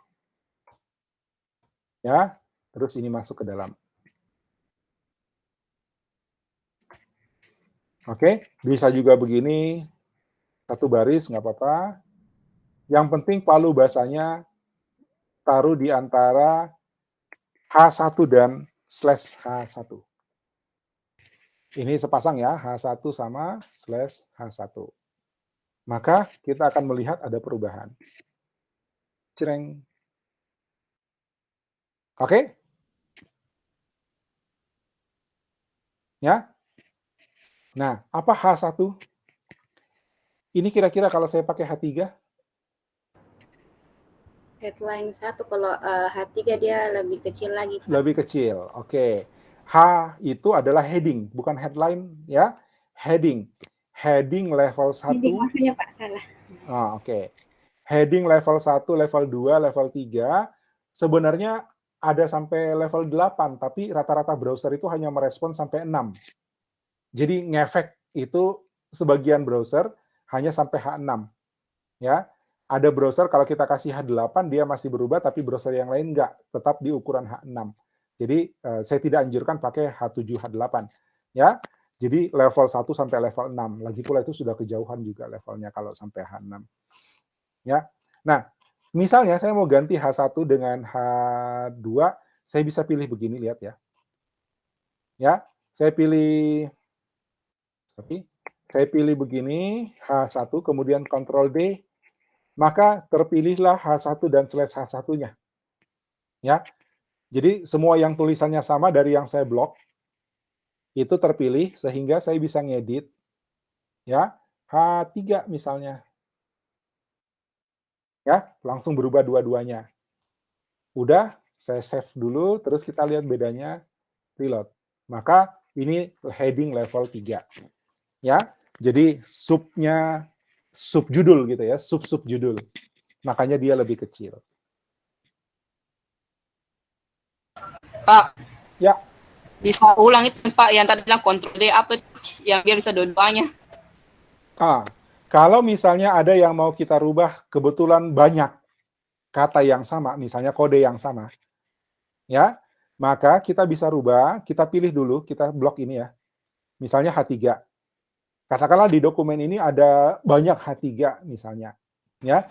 Ya, terus ini masuk ke dalam. Oke, bisa juga begini, satu baris, nggak apa-apa. Yang penting palu basanya taruh di antara H1 dan /H1. Ini sepasang ya, H1 sama /H1. Maka kita akan melihat ada perubahan. Cereng. Oke? Ya? Nah, apa H1? Ini kira-kira kalau saya pakai H3? Headline 1, kalau H3 dia lebih kecil lagi, Pak. Lebih kecil, oke. H itu adalah heading, bukan headline ya. Heading. Heading level 1. Heading maksudnya, Pak, salah. Oke. Heading level 1, level 2, level 3, sebenarnya ada sampai level 8, tapi rata-rata browser itu hanya merespon sampai 6. Jadi ngefek itu sebagian browser hanya sampai H6. Ya. Ada browser kalau kita kasih H8 dia masih berubah, tapi browser yang lain enggak, tetap di ukuran H6. Jadi saya tidak anjurkan pakai H7, H8. Ya. Jadi level 1 sampai level 6. Lagi pula itu sudah kejauhan juga levelnya kalau sampai H6. Ya. Nah, misalnya saya mau ganti H1 dengan H2, saya bisa pilih begini, lihat ya. Ya, saya pilih begini, H1, kemudian Ctrl D, maka terpilihlah H1 dan /H1-nya. Ya. Jadi semua yang tulisannya sama dari yang saya blok itu terpilih sehingga saya bisa ngedit ya, H3 misalnya. Ya, langsung berubah dua-duanya. Udah, saya save dulu, terus kita lihat bedanya, reload. Maka ini heading level 3. Ya, jadi subnya, subjudul gitu ya, sub-subjudul. Makanya dia lebih kecil. Pak. Ya. Bisa ulang itu, Pak, yang tadi bilang Ctrl D apa yang biar bisa dua-duanya. Kalau misalnya ada yang mau kita rubah, kebetulan banyak kata yang sama, misalnya kode yang sama, ya, maka kita bisa rubah, kita pilih dulu, kita blok ini ya, misalnya H3. Katakanlah di dokumen ini ada banyak H3 misalnya, ya,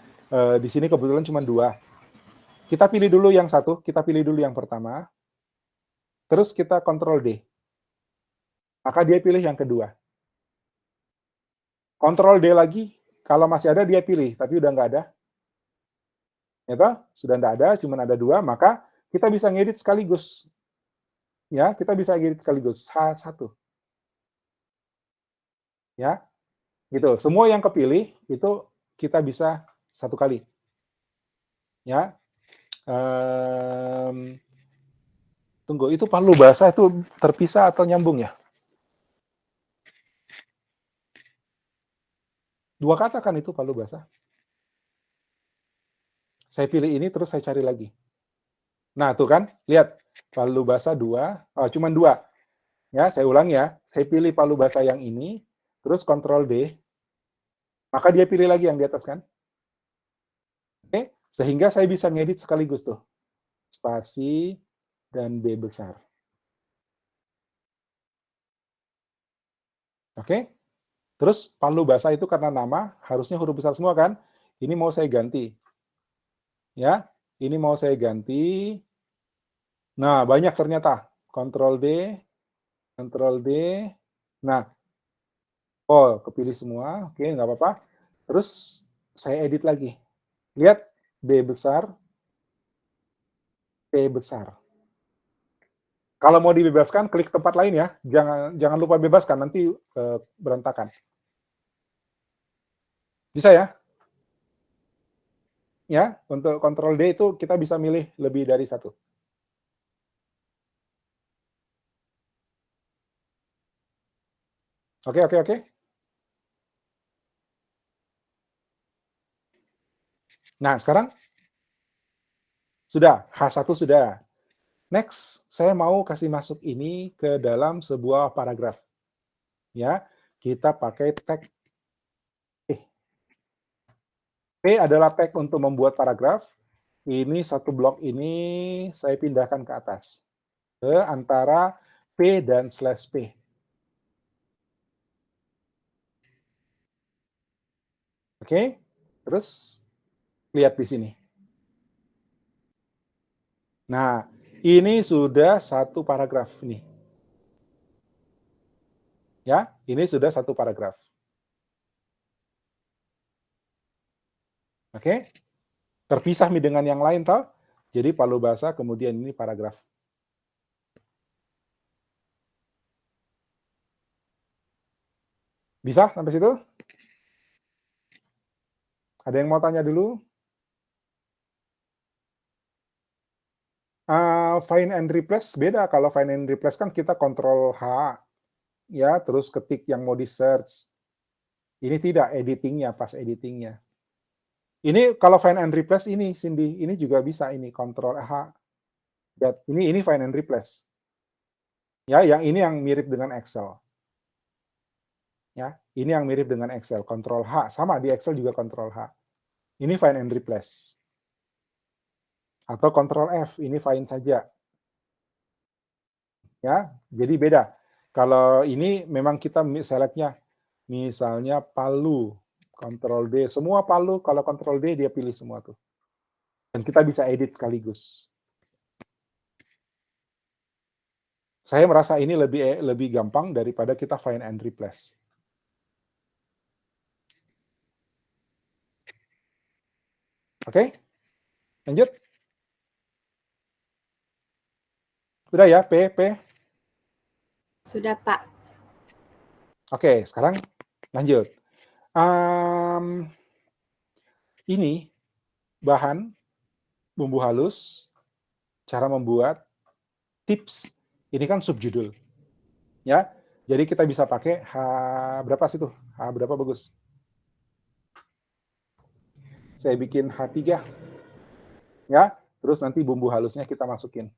di sini kebetulan cuma 2. Kita pilih dulu yang satu, kita pilih dulu yang pertama, terus kita Ctrl D, maka dia pilih yang kedua. Ctrl D lagi, kalau masih ada dia pilih, tapi udah nggak ada. Itu sudah nggak ada, cuma ada 2, maka kita bisa ngedit sekaligus. Ya, kita bisa ngedit sekaligus H1. Ya, gitu. Semua yang kepilih itu kita bisa satu kali. Ya, tunggu, itu palu bahasa itu terpisah atau nyambung ya? 2 kata kan itu palu bahasa. Saya pilih ini, terus saya cari lagi. Nah, tuh kan, lihat. Palu bahasa 2, cuma 2. Ya, saya ulang ya. Saya pilih palu bahasa yang ini, terus Ctrl D, maka dia pilih lagi yang di atas kan. Oke, sehingga saya bisa ngedit sekaligus tuh. Spasi dan B besar. Oke? Terus palu basah itu karena nama harusnya huruf besar semua kan? Ini mau saya ganti. Ya, ini mau saya ganti. Nah, banyak ternyata. Ctrl D, Ctrl D. Nah, oh, kepilih semua. Oke, nggak apa-apa. Terus saya edit lagi. Lihat, B besar, P besar. Kalau mau dibebaskan, klik tempat lain ya. Jangan lupa bebaskan, nanti berantakan. Bisa ya? Ya, untuk Ctrl D itu kita bisa milih lebih dari satu. Oke, oke, oke. Nah, sekarang sudah, H1 sudah. Next, saya mau kasih masuk ini ke dalam sebuah paragraf. Ya, kita pakai tag P. P adalah tag untuk membuat paragraf. Ini satu blok ini saya pindahkan ke atas. Ke antara P dan /P. Oke, terus lihat di sini. Nah, ini sudah satu paragraf nih. Ya, ini sudah satu paragraf. Oke, terpisah nih dengan yang lain toh. Jadi palu basah kemudian ini paragraf. Bisa sampai situ? Ada yang mau tanya dulu? Find and replace beda. Kalau find and replace kan kita kontrol H, ya, terus ketik yang mau di search. Ini tidak editingnya, pas editingnya. Ini kalau find and replace ini, Cindy, ini juga bisa ini kontrol H. Ini find and replace. Ya, yang ini yang mirip dengan Excel. Ya, ini yang mirip dengan Excel, kontrol H, sama di Excel juga kontrol H. Ini find and replace. Atau Ctrl F, ini find saja. Ya, jadi beda. Kalau ini memang kita select-nya, misalnya palu, Ctrl D, semua palu, kalau Ctrl D dia pilih semua tuh. Dan kita bisa edit sekaligus. Saya merasa ini lebih gampang daripada kita find and replace. Oke? Lanjut. Sudah ya, P. Sudah, Pak. Oke, sekarang lanjut. Ini bahan, bumbu halus, cara membuat, tips. Ini kan subjudul. Ya, jadi kita bisa pakai H berapa sih tuh? H berapa bagus? Saya bikin H3. Ya, terus nanti bumbu halusnya kita masukin.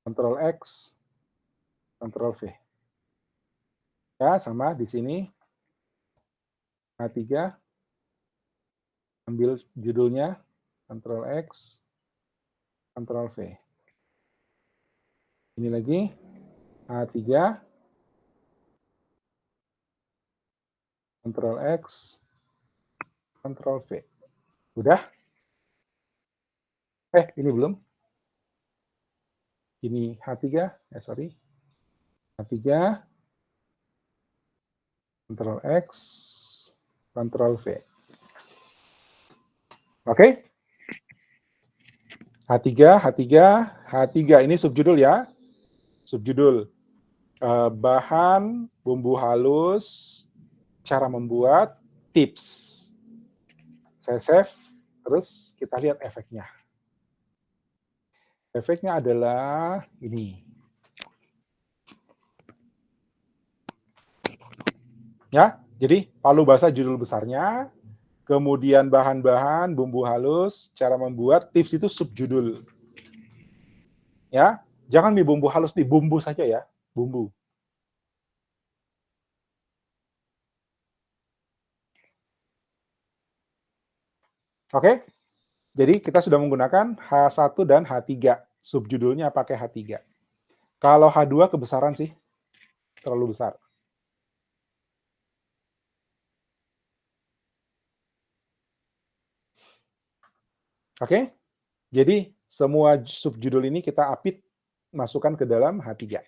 Ctrl X, Ctrl V. Ya, sama di sini. H3. Ambil judulnya, Ctrl X, Ctrl V. Ini lagi, H3, Ctrl X, Ctrl V. Udah? Ini belum. Ini H3, sorry. H3, Ctrl X, Ctrl V. Oke? H3, ini subjudul ya. Subjudul. Bahan, bumbu halus, cara membuat, tips. Saya save, terus kita lihat efeknya. Efeknya adalah ini. Ya, jadi palu basah judul besarnya, kemudian bahan-bahan, bumbu halus, cara membuat, tips itu subjudul. Ya, jangan di bumbu halus, di bumbu saja ya, bumbu. Oke? Jadi kita sudah menggunakan H1 dan H3. Subjudulnya pakai H3. Kalau H2 kebesaran sih. Terlalu besar. Oke? Jadi semua subjudul ini kita apit masukkan ke dalam H3.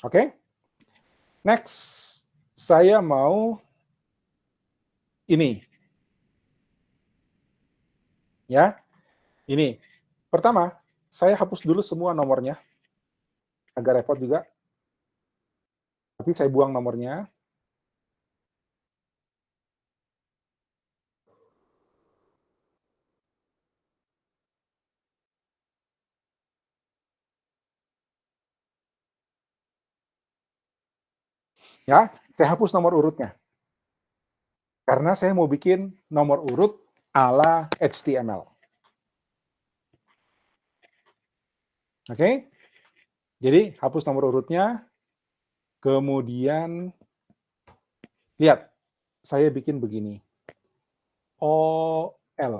Oke? Next, saya mau ini. Ya, ini. Pertama, saya hapus dulu semua nomornya. Agak repot juga. Tapi saya buang nomornya. Ya, saya hapus nomor urutnya. Karena saya mau bikin nomor urut ala HTML. Oke? Jadi, hapus nomor urutnya. Kemudian, lihat. Saya bikin begini. OL.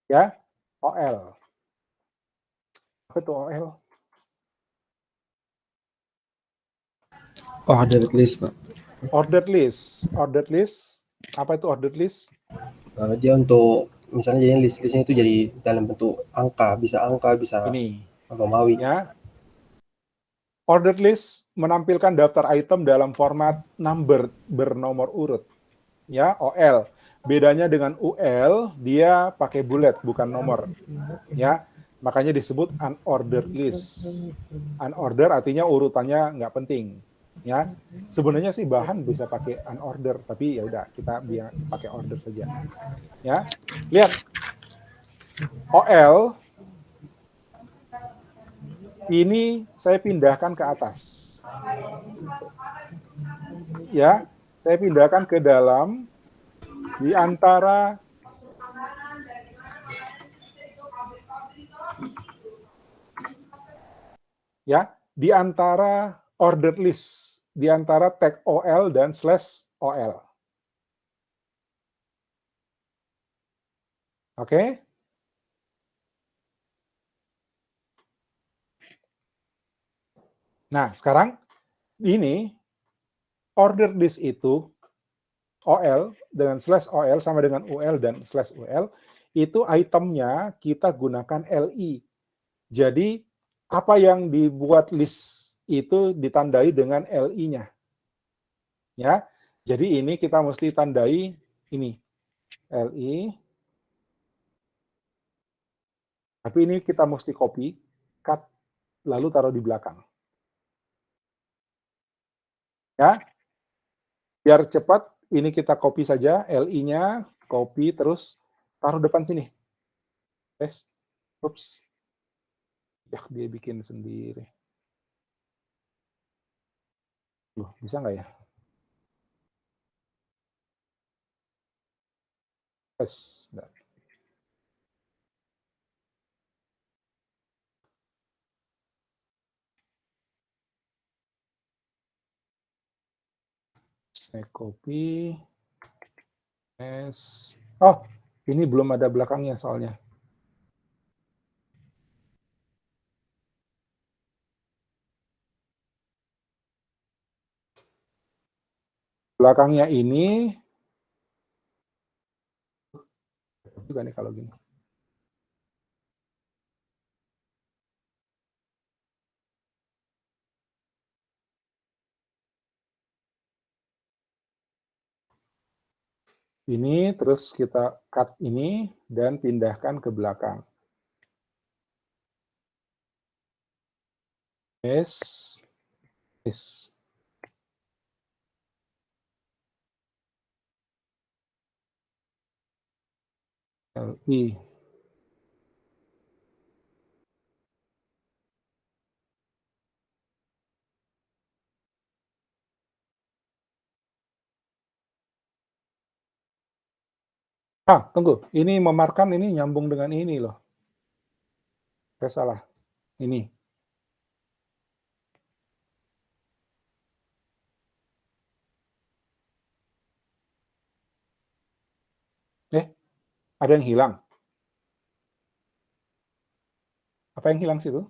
Ya, OL. Apa itu OL? Ordered list, Pak. Ordered list. Ordered list. Apa itu ordered list? Dia untuk misalnya jadi list-listnya itu jadi dalam bentuk angka, bisa Ini. Romawi. Ya. Ordered list menampilkan daftar item dalam format number bernomor urut. Ya, OL. Bedanya dengan UL, dia pakai bullet, bukan nomor. Ya, makanya disebut unordered list. Unordered artinya urutannya nggak penting. Ya, sebenarnya sih bahan bisa pakai unordered, tapi ya udah kita biar pakai order saja. Ya, lihat OL ini saya pindahkan ke atas. Ya, saya pindahkan ke dalam di antara ya, di antara ordered list, di antara tag OL dan /OL. Oke? Nah, sekarang ini ordered list itu OL dengan /OL sama dengan UL dan /UL itu itemnya kita gunakan LI. Jadi apa yang dibuat list itu ditandai dengan LI-nya. Ya. Jadi ini kita mesti tandai ini LI. Tapi ini kita mesti copy, cut, lalu taruh di belakang. Ya. Biar cepat, ini kita copy saja LI-nya, copy terus taruh depan sini. Paste. Oops. Ya, dia bikin sendiri. Loh, bisa nggak ya? Nah. Saya copy. Oh, ini belum ada belakangnya soalnya. Belakangnya ini juga nih kalau gini. Ini terus kita cut ini dan pindahkan ke belakang. Paste. Paste. LI. Tunggu. Ini memarkan ini nyambung dengan ini loh. Saya salah. Ini. Ada yang hilang. Apa yang hilang situ?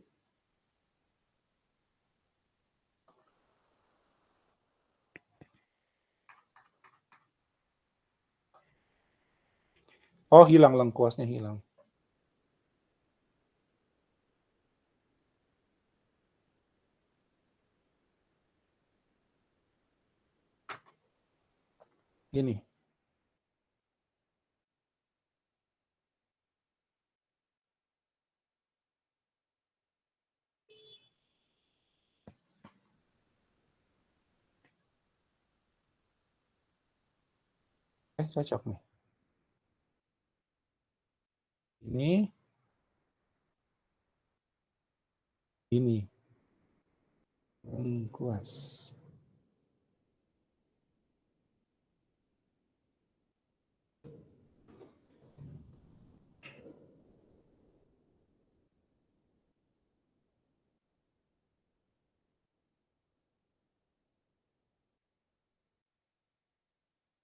Oh, hilang, lengkuasnya hilang. Ini. Cocok nih. Ini. Lengkuas.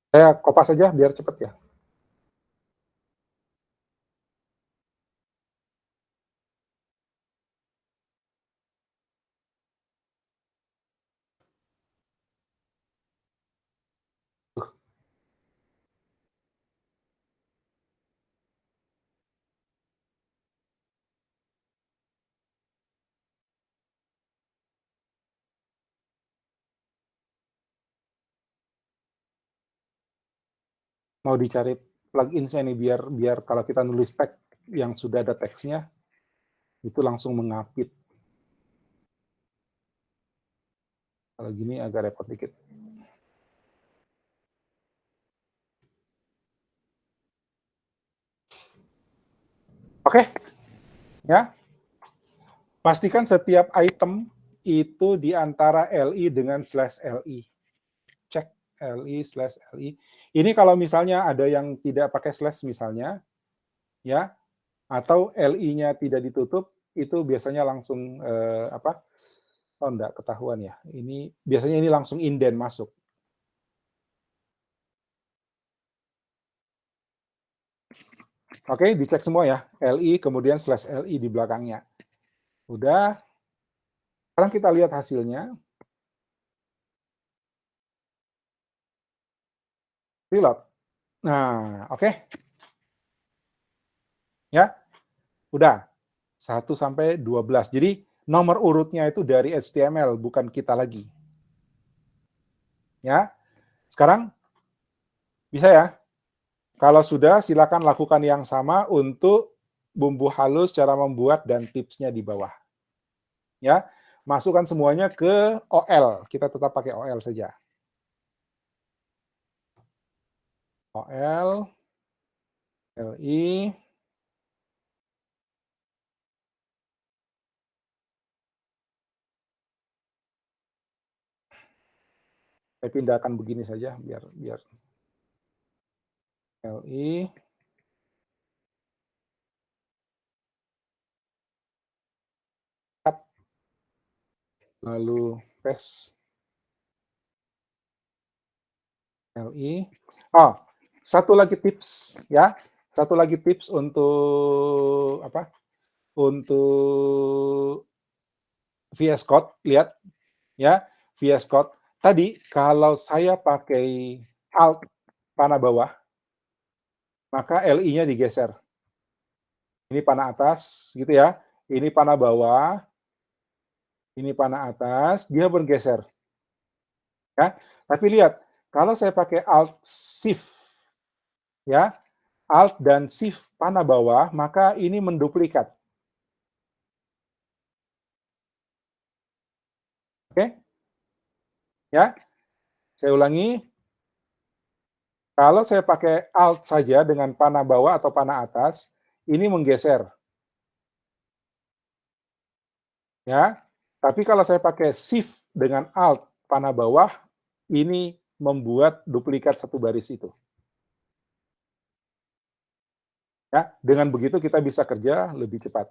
Saya kopas aja biar cepet ya. Mau dicari plugin-nya nih biar kalau kita nulis tag yang sudah ada teksnya itu langsung mengapit. Kalau gini agak repot dikit. Oke. Ya. Pastikan setiap item itu di antara LI dengan /LI. Cek LI/LI. Ini kalau misalnya ada yang tidak pakai slash misalnya, ya, atau LI-nya tidak ditutup, itu biasanya langsung Oh, enggak ketahuan ya. Ini biasanya ini langsung indent masuk. Oke, dicek semua ya. LI kemudian /LI di belakangnya. Udah. Sekarang kita lihat hasilnya. Reload. Nah, oke. Ya. Udah. 1 sampai 12. Jadi nomor urutnya itu dari HTML, bukan kita lagi. Ya. Sekarang bisa ya? Kalau sudah, silakan lakukan yang sama untuk bumbu halus, cara membuat, dan tipsnya di bawah. Ya, masukkan semuanya ke OL. Kita tetap pakai OL saja. OL, LI, saya pindahkan begini saja biar LI, lalu paste LI. Oh, satu lagi tips ya. Satu lagi tips untuk apa? Untuk VS Code, lihat ya, VS Code. Tadi kalau saya pakai Alt panah bawah, maka LI-nya digeser. Ini panah atas gitu ya. Ini panah bawah. Ini panah atas, dia bergeser. Ya. Tapi lihat, kalau saya pakai Alt Shift ya, Alt dan Shift panah bawah, maka ini menduplikat. Oke? Ya. Saya ulangi. Kalau saya pakai Alt saja dengan panah bawah atau panah atas, ini menggeser. Ya. Tapi kalau saya pakai Shift dengan Alt panah bawah, ini membuat duplikat satu baris itu. Ya, dengan begitu kita bisa kerja lebih cepat.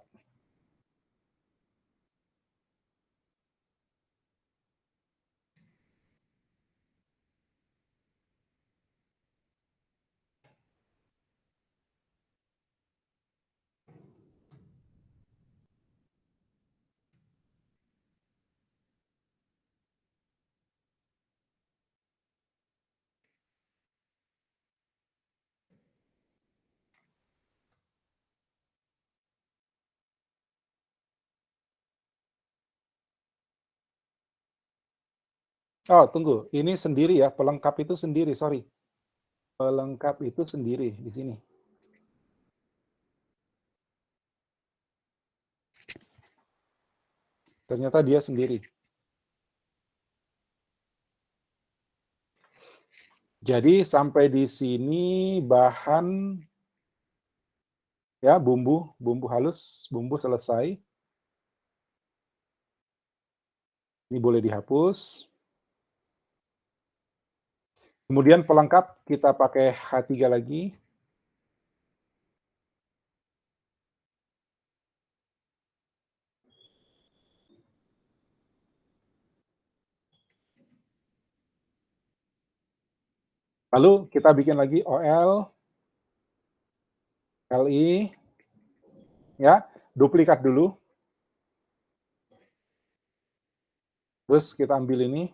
Oh, tunggu. Ini sendiri ya, pelengkap itu sendiri, sorry. Pelengkap itu sendiri di sini. Ternyata dia sendiri. Jadi sampai di sini bahan ya bumbu halus, bumbu selesai. Ini boleh dihapus. Kemudian pelengkap kita pakai H3 lagi. Lalu kita bikin lagi OL, LI, ya, duplikat dulu. Terus kita ambil ini.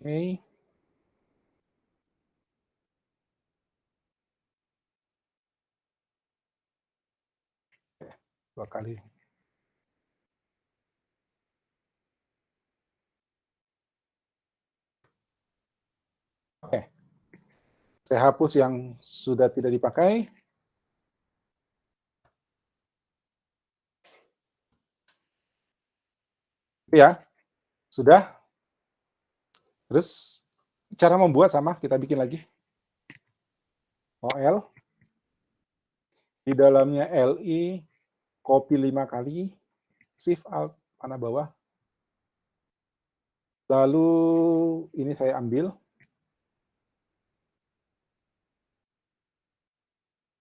Oke. 2 kali. Oke. Saya hapus yang sudah tidak dipakai. Ya, sudah. Terus cara membuat sama, kita bikin lagi. OL. Di dalamnya LI, copy 5 kali, shift alt panah bawah. Lalu ini saya ambil.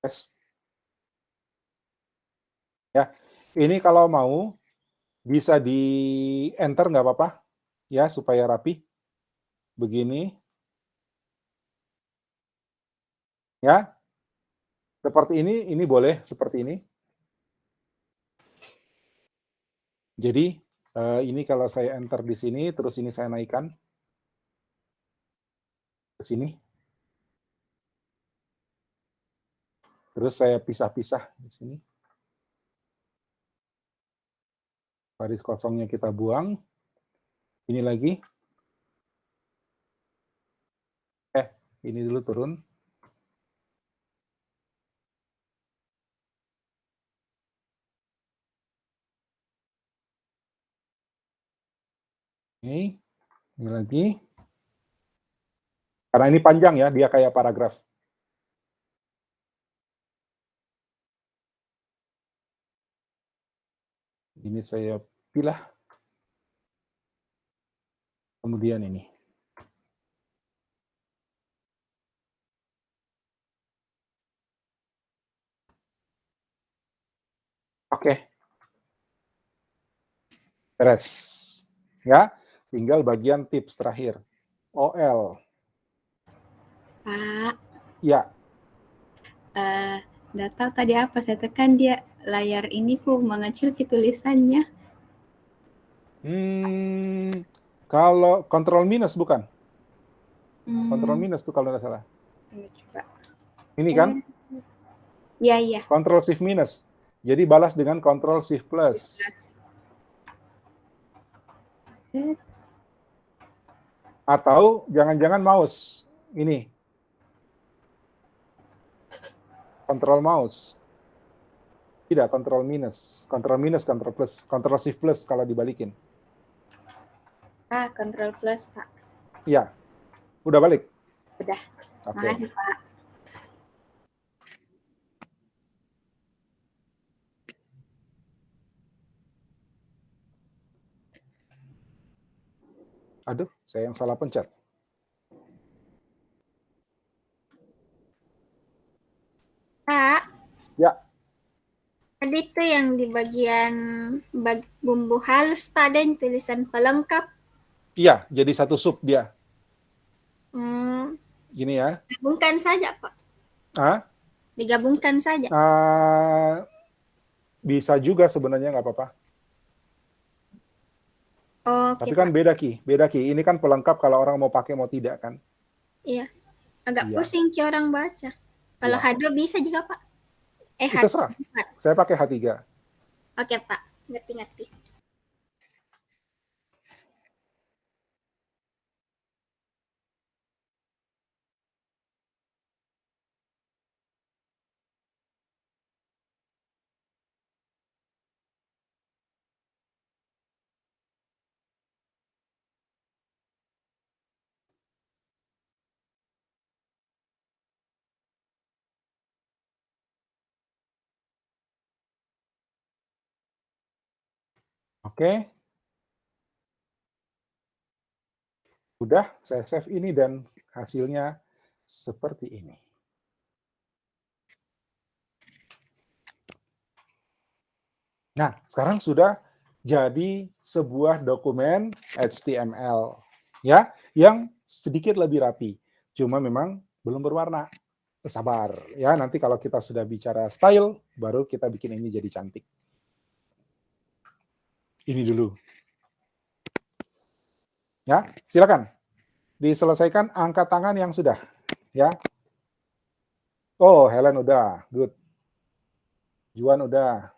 Test. Ya, ini kalau mau bisa di enter nggak apa-apa, ya supaya rapi. Begini, ya, seperti ini boleh seperti ini. Jadi ini kalau saya enter di sini, terus ini saya naikkan ke sini. Terus saya pisah-pisah di sini. Baris kosongnya kita buang. Ini lagi. Ini dulu turun. Oke, ini lagi. Karena ini panjang ya, dia kayak paragraf. Ini saya pilih. Kemudian ini. Oke. Beres. Ya, tinggal bagian tips terakhir. OL. Pak, Ya, nggak tahu tadi apa saya tekan dia layar ini kok mengecil ke tulisannya. kalau kontrol minus bukan? Hmm, Kontrol minus tuh kalau nggak salah. ini coba. Ini kan? Iya, iya. Kontrol shift minus. Jadi balas dengan kontrol shift plus. Atau jangan-jangan mouse. Ini. Kontrol mouse. Tidak, kontrol minus. Kontrol minus, kontrol plus. Kontrol shift plus kalau dibalikin. Kontrol plus, Pak. Iya. Udah balik? Udah. Oke. Makasih, Pak. Aduh, saya yang salah pencet. Pak, Ya, tadi tuh yang di bagian bumbu halus tadi yang tulisan pelengkap. iya, jadi satu sub dia. Gini ya. Digabungkan saja, Pak. Ah, Digabungkan saja. Bisa juga sebenarnya, nggak apa-apa. Oke, Tapi kan Pak. beda Ki. Ini kan pelengkap kalau orang mau pakai mau tidak kan. Iya. Agak Iya. pusing Ki orang baca. Kalau Iya. H2 bisa juga, Pak. Itu H3. serah. Saya pakai H3. Oke, Pak. Ngerti-ngerti. Oke. Udah, saya save ini dan hasilnya seperti ini. Nah, sekarang sudah jadi sebuah dokumen HTML ya, yang sedikit lebih rapi. Cuma memang belum berwarna. Sabar ya, nanti kalau kita sudah bicara style, baru kita bikin ini jadi cantik. Ini dulu. Ya, silakan. Diselesaikan angkat tangan yang sudah, ya. Oh, Helen udah, good. Juan udah.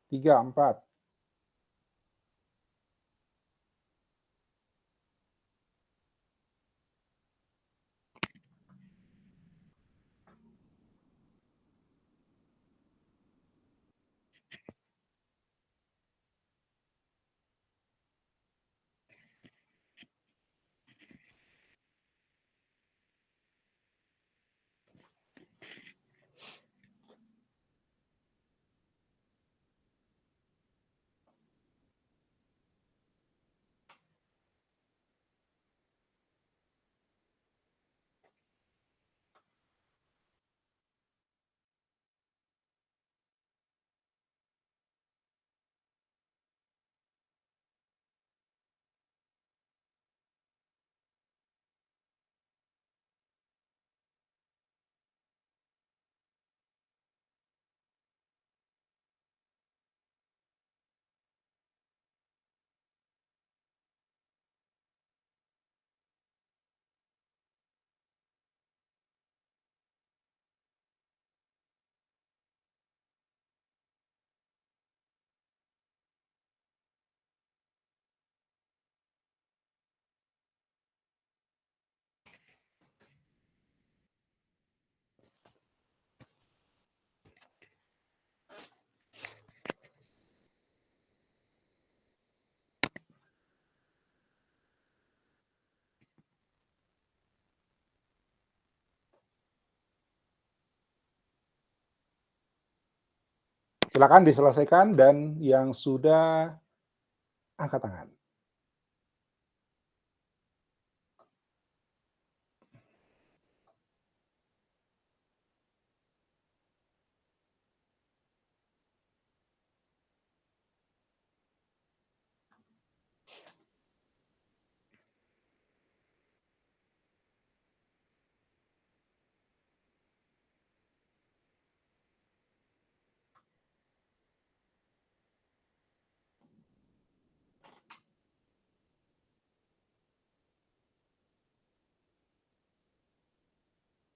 3, 4. Silakan diselesaikan dan yang sudah angkat tangan.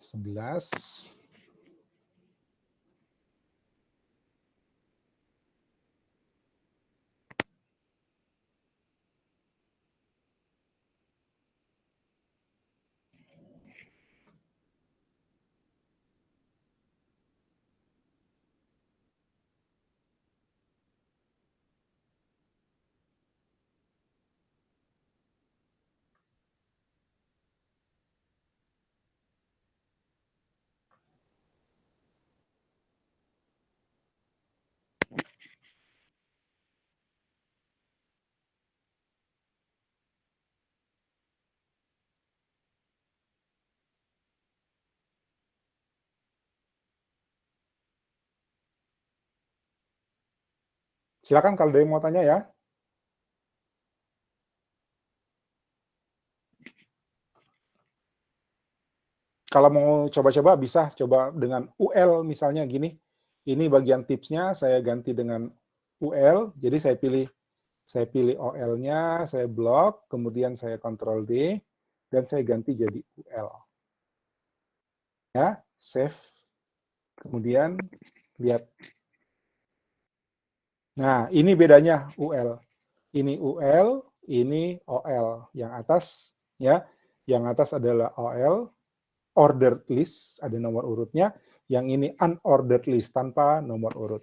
Sebelas. Silakan kalau ada yang mau tanya ya. Kalau mau coba-coba bisa coba dengan UL misalnya gini. Ini bagian tipsnya saya ganti dengan UL. Jadi saya pilih OL-nya, saya blok, kemudian saya Ctrl D dan saya ganti jadi UL. Ya, save. Kemudian lihat. Nah, ini bedanya UL. Ini UL, ini OL. Yang atas ya, yang atas adalah OL, ordered list, ada nomor urutnya. Yang ini unordered list, tanpa nomor urut.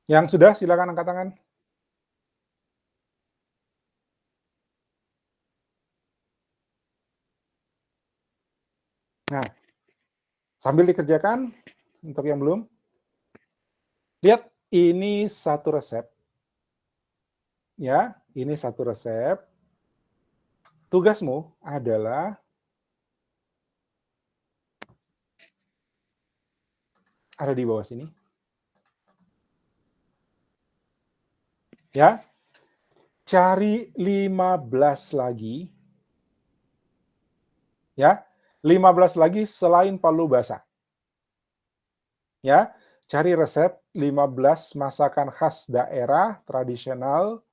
Yang sudah, silakan angkat tangan. Nah, sambil dikerjakan, untuk yang belum, lihat ini satu resep. Ya, ini satu resep. Tugasmu adalah ada di bawah sini. Ya, cari 15 lagi. Ya, 15 lagi selain palu basah. Ya, cari resep 15 masakan khas daerah tradisional.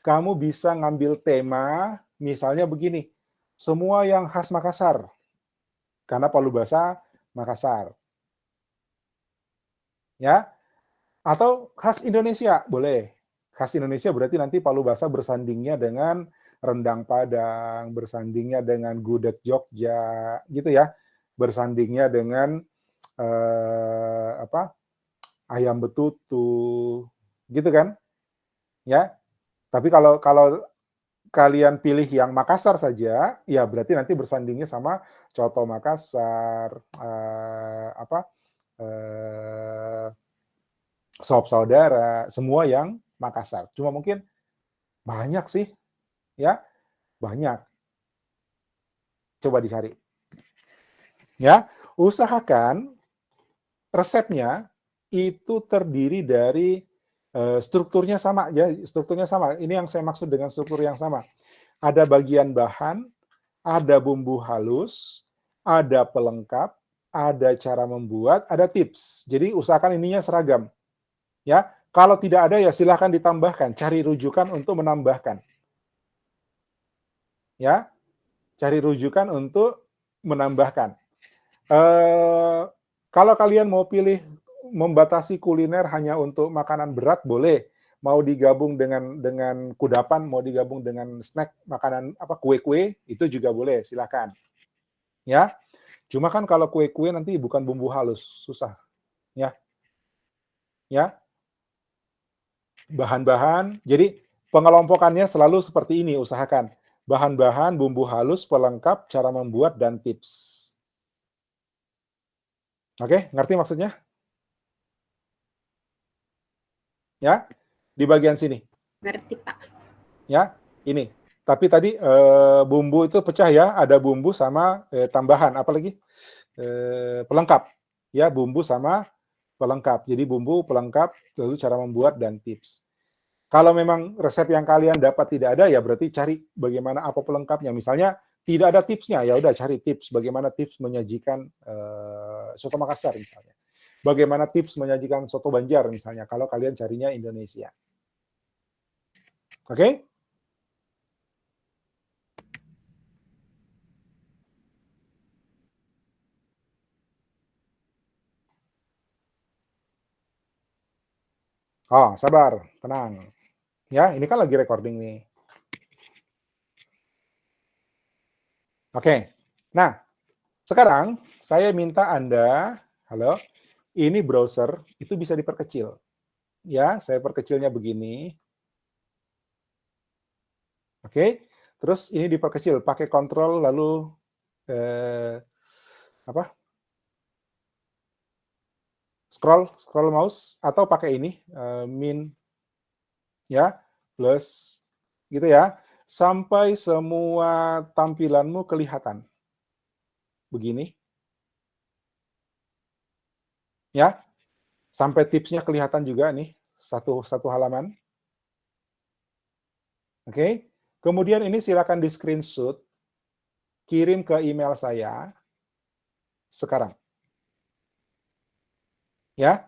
Kamu bisa ngambil tema, misalnya begini, semua yang khas Makassar. Karena palu basah Makassar. Ya, atau khas Indonesia, boleh. Khas Indonesia berarti nanti palu basah bersandingnya dengan rendang Padang, bersandingnya dengan gudeg Jogja, gitu ya. Bersandingnya dengan ayam betutu, gitu kan? Ya. Tapi kalau kalian pilih yang Makassar saja, ya berarti nanti bersandingnya sama coto Makassar, sop saudara, semua yang Makassar. Cuma mungkin banyak sih, ya, banyak. Coba dicari. Ya, usahakan resepnya itu terdiri dari strukturnya sama, ya, strukturnya sama. Ini yang saya maksud dengan struktur yang sama. Ada bagian bahan, ada bumbu halus, ada pelengkap, ada cara membuat, ada tips. Jadi usahakan ininya seragam. Ya, kalau tidak ada ya silahkan ditambahkan, cari rujukan untuk menambahkan. Ya, cari rujukan untuk menambahkan. Kalau kalian mau pilih membatasi kuliner hanya untuk makanan berat, boleh. Mau digabung dengan kudapan, mau digabung dengan snack makanan kue-kue, itu juga boleh, silakan. Ya, cuma kan kalau kue-kue nanti bukan bumbu halus, susah. Ya, ya. Bahan-bahan, jadi pengelompokannya selalu seperti ini, usahakan. Bahan-bahan, bumbu halus, pelengkap, cara membuat, dan tips. Oke, ngerti maksudnya? Ya, di bagian sini. Ngerti, Pak. Ya, ini. Tapi tadi bumbu itu pecah ya, ada bumbu sama tambahan, apalagi pelengkap. Ya, bumbu sama pelengkap. Jadi bumbu, pelengkap, lalu cara membuat, dan tips. Kalau memang resep yang kalian dapat tidak ada, ya berarti cari bagaimana apa pelengkapnya. Misalnya tidak ada tipsnya, ya udah cari tips bagaimana tips menyajikan soto Makassar misalnya. Bagaimana tips menyajikan soto Banjar misalnya, kalau kalian carinya Indonesia. Oke? Oh, sabar, tenang. Ya, ini kan lagi recording nih. Oke. Nah, sekarang saya minta Anda, halo, ini browser itu bisa diperkecil. Ya, saya perkecilnya begini. Oke. Terus ini diperkecil pakai kontrol lalu scroll mouse atau pakai ini min ya plus gitu ya. sampai semua tampilanmu kelihatan. Begini. Ya, sampai tipsnya kelihatan juga nih, satu halaman. Oke, kemudian ini silakan di screenshot, kirim ke email saya sekarang. Ya,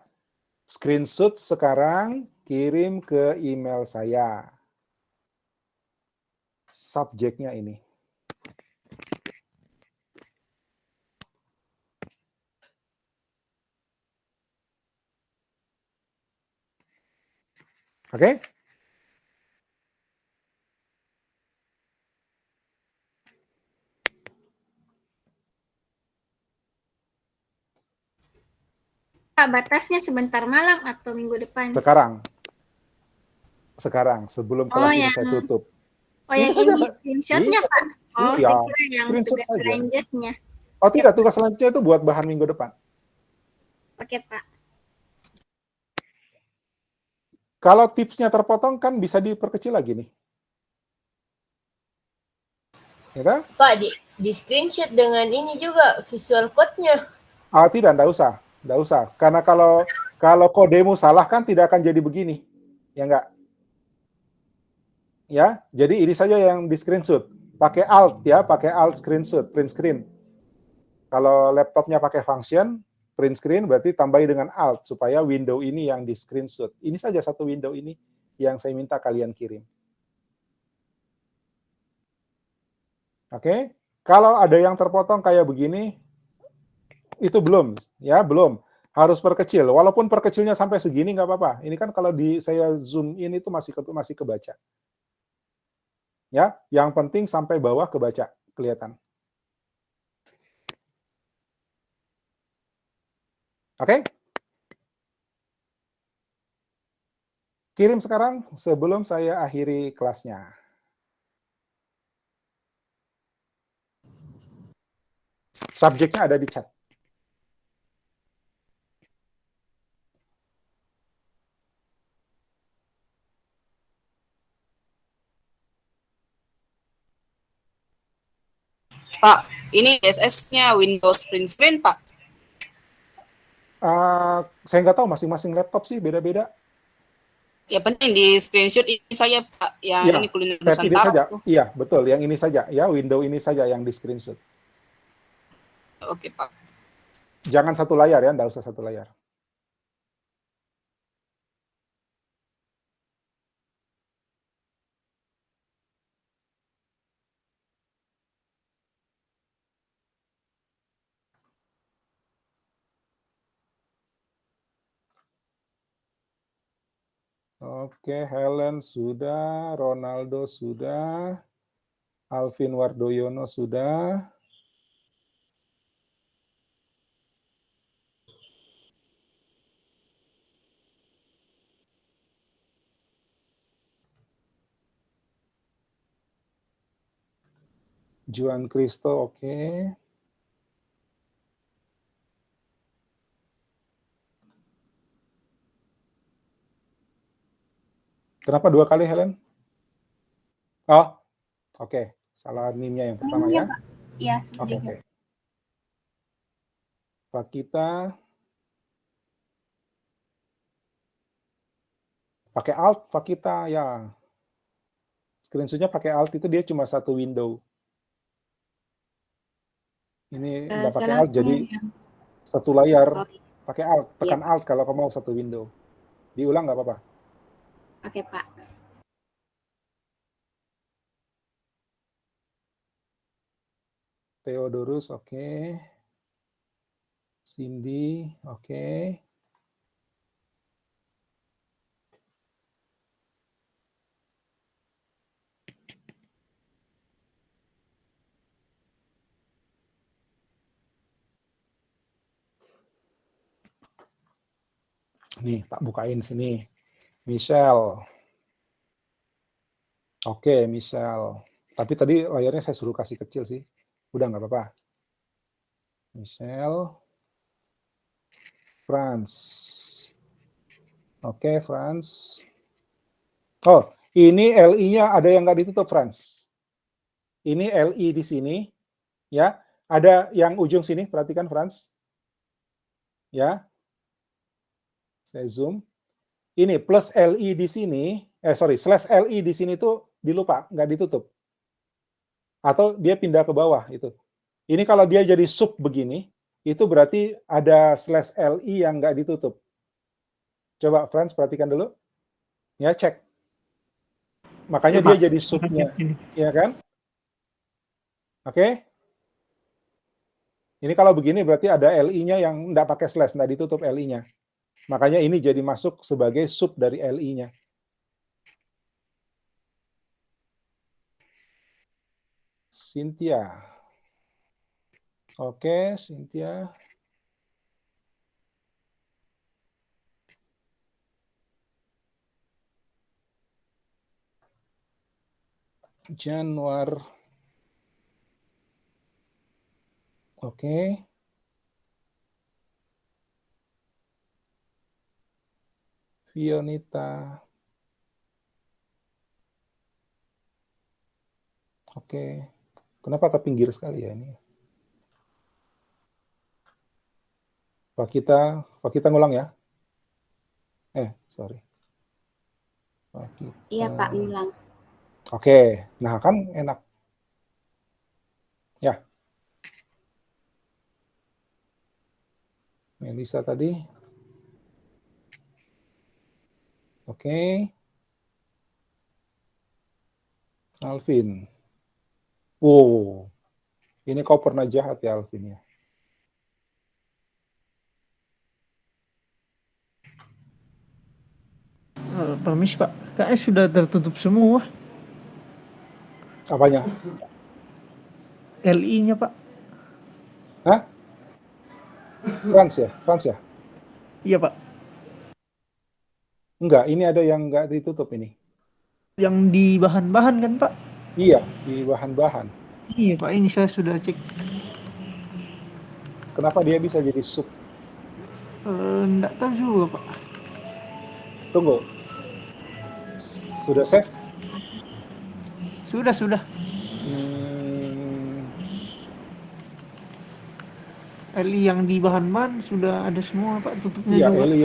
screenshot sekarang, kirim ke email saya. Subjeknya ini. Oke? Pak, batasnya sebentar malam atau minggu depan? Sekarang, sebelum Oh, kelas ini yang saya tutup. Oh, yang saja, ini screenshotnya, iya, Pak? Oh, iya, saya kira yang screenshot tugas saja. selanjutnya. Oh tidak, tugas selanjutnya itu buat bahan minggu depan. Oke, Pak. Kalau tipsnya terpotong kan bisa diperkecil lagi nih. Ya kan? Pak, di screenshot dengan ini juga visual code-nya. Ah, tidak usah. Nggak usah. Karena kalau kodemu salah kan tidak akan jadi begini. Ya enggak? Ya, jadi ini saja yang di screenshot. Pakai alt ya, pakai alt screenshot, print screen. Kalau laptopnya pakai function, print screen berarti tambahi dengan alt supaya window ini yang di screenshot. Ini saja satu window ini yang saya minta kalian kirim. Oke? Kalau ada yang terpotong kayak begini, itu belum, ya belum. Harus perkecil. Walaupun perkecilnya sampai segini nggak apa-apa. Ini kan kalau saya zoom in itu masih kebaca. Ya, yang penting sampai bawah kebaca, kelihatan. Oke? Kirim sekarang sebelum saya akhiri kelasnya. Subjeknya ada di chat. Pak, ini CSS-nya Windows print screen, Pak. Saya nggak tahu, masing-masing laptop sih beda-beda. Ya penting di screenshot ini saya, Pak, yang Ya, ini kuliner tab ini saja. Nusantara. Iya, betul. Yang ini saja. Ya, window ini saja yang di screenshot. Oke, Pak. Jangan satu layar ya, nggak usah satu layar. Oke, Helen sudah, Ronaldo sudah, Alvin Wardoyono sudah. Juan Cristo, oke. Kenapa 2 kali, Helen? Oh, oke. Salah NIM-nya yang pertama ya. Iya, Oke. Pak kita pakai alt, Pak kita ya. Screenshot-nya pakai alt itu dia cuma satu window. Ini nggak pakai alt, jadi satu layar. Pakai alt, tekan alt kalau kamu mau satu window. Diulang nggak apa-apa. Oke, Pak. Theodorus, oke. Cindy, oke. Nih, tak bukain sini. Michelle. Oke, Michelle. Tapi tadi layarnya saya suruh kasih kecil sih. Udah nggak apa-apa. Michelle. Franz. Oke, Franz. Oh, Ini LI-nya ada yang nggak ditutup, Franz. Ini LI di sini, ya. Ada yang ujung sini, perhatikan, Franz. Ya. Saya zoom. Ini plus LI di sini, slash LI di sini tuh dilupa, nggak ditutup. Atau dia pindah ke bawah, itu. Ini kalau dia jadi sub begini, itu berarti ada slash LI yang nggak ditutup. Coba, Franz, perhatikan dulu. Ya, cek. Makanya dia jadi subnya, ya kan? Oke? Ini kalau begini berarti ada LI-nya yang nggak pakai slash, nggak ditutup LI-nya. Makanya ini jadi masuk sebagai sub dari LI-nya. Cynthia. Oke, Cynthia. Januar. Oke. Fionita. Oke. Kenapa ke pinggir sekali ya ini? Pak kita ngulang ya. Sorry. Iya Pak, ngulang. Oke, nah kan enak. Ya. Melisa tadi. Oke. Alvin. Wow. Ini kau pernah jahat ya, Alvin ya. Permisi Pak, kayaknya sudah tertutup semua. Apanya? LI-nya Pak. Hah? Frans ya? Iya Pak. Enggak, ini ada yang enggak ditutup ini. Yang di bahan-bahan kan Pak? Iya, di bahan-bahan. Iya Pak, ini saya sudah cek. Kenapa dia bisa jadi sub? Enggak tahu juga Pak. Tunggu. Sudah save? Sudah. LI yang di bahan-bahan sudah ada semua Pak, tutupnya Iya, juga. LI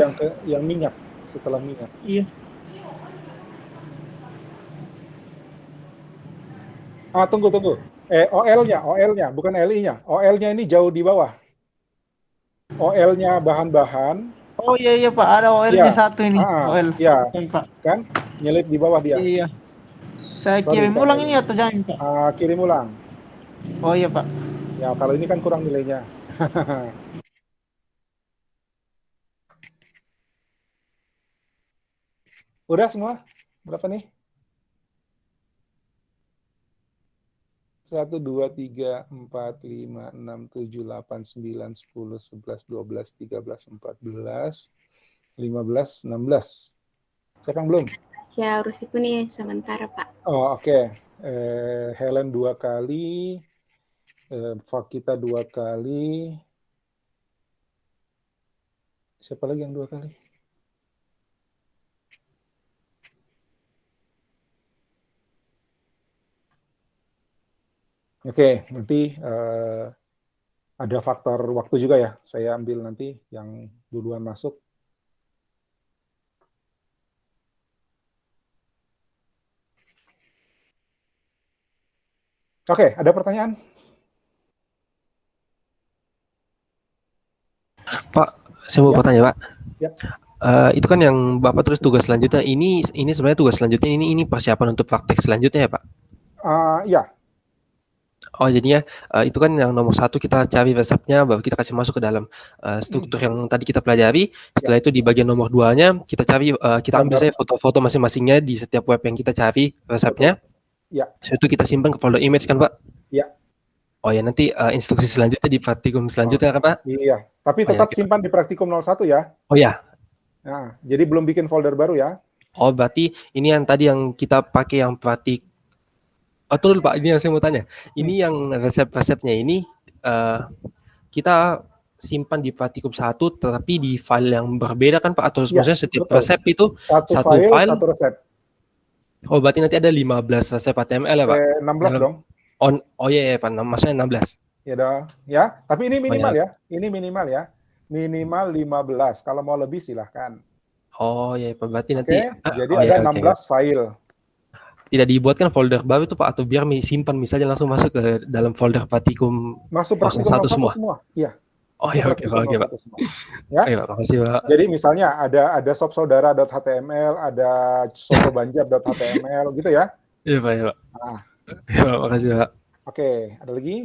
yang minyak, setelah minyak. Iya. Tunggu. OL-nya, bukan LI-nya. OL-nya ini jauh di bawah. OL-nya bahan-bahan. Oh iya Pak, ada OL-nya satu ini. OL. Iya, Pak. Kan? Nyelip di bawah dia. Iya. Saya kirim ulang ini atau jangan Pak? Kirim ulang. Oh iya Pak. Ya, kalau ini kan kurang nilainya. Udah semua? Berapa nih? 1, 2, 3, 4, 5, 6, 7, 8, 9, 10, 11, 12, 13, 14, 15, 16. Siapa yang belum? Ya, harus ikut nih sementara Pak. Oh, oke. Helen 2 kali. Fakita 2 kali. Siapa lagi yang 2 kali? Oke, nanti ada faktor waktu juga ya. Saya ambil nanti yang duluan masuk. Oke, ada pertanyaan? Pak, saya mau bertanya Pak. Ya. Itu kan yang Bapak terus tugas selanjutnya. Ini sebenarnya tugas selanjutnya ini persiapan untuk praktek selanjutnya ya Pak? Ya. Oh jadinya itu kan yang nomor 1 kita cari resepnya, baru kita kasih masuk ke dalam struktur yang tadi kita pelajari. Setelah itu di bagian nomor 2-nya kita cari, kita ambil saja foto-foto masing-masingnya di setiap web yang kita cari resepnya. Ya. Setelah itu kita simpan ke folder image kan Pak? Ya. Oh ya, nanti instruksi selanjutnya di praktikum selanjutnya kan Pak? Iya, tapi tetap simpan di praktikum 01 ya. Oh ya. Nah, jadi belum bikin folder baru ya. Oh berarti ini yang tadi yang kita pakai yang betul Pak, ini yang saya mau tanya. Ini yang resep-resepnya ini kita simpan di praktikum 1 tetapi di file yang berbeda kan Pak? Atau maksudnya setiap resep itu satu file, satu resep. Oh, berarti nanti ada 15 resep HTML ya, Pak? 16 Dalam dong. oh iya, Pak, maksudnya 16. Ya dong. Ya, tapi ini Oh minimal ya. ya. Ini minimal ya. Minimal 15. Kalau mau lebih silahkan. Oh ya, Pak, berarti nanti Oke, jadi oh ada ya, oke. 16 file. Tidak dibuatkan folder baru itu, Pak, atau biar simpan misalnya langsung masuk ke dalam folder Praktikum Masuk 01 Praktikum 01 semua? semua. Iya. Oh Masuk ya, oke, Praktikum oke, Pak. 01 semua. Ya. Oke, Pak, makasih, Pak. Jadi misalnya ada sobsaudara.html, ada sotobanjar.html gitu ya. Iya, Pak, ya, Pak. Nah, Ya, Pak, makasih, Pak. oke, ada lagi?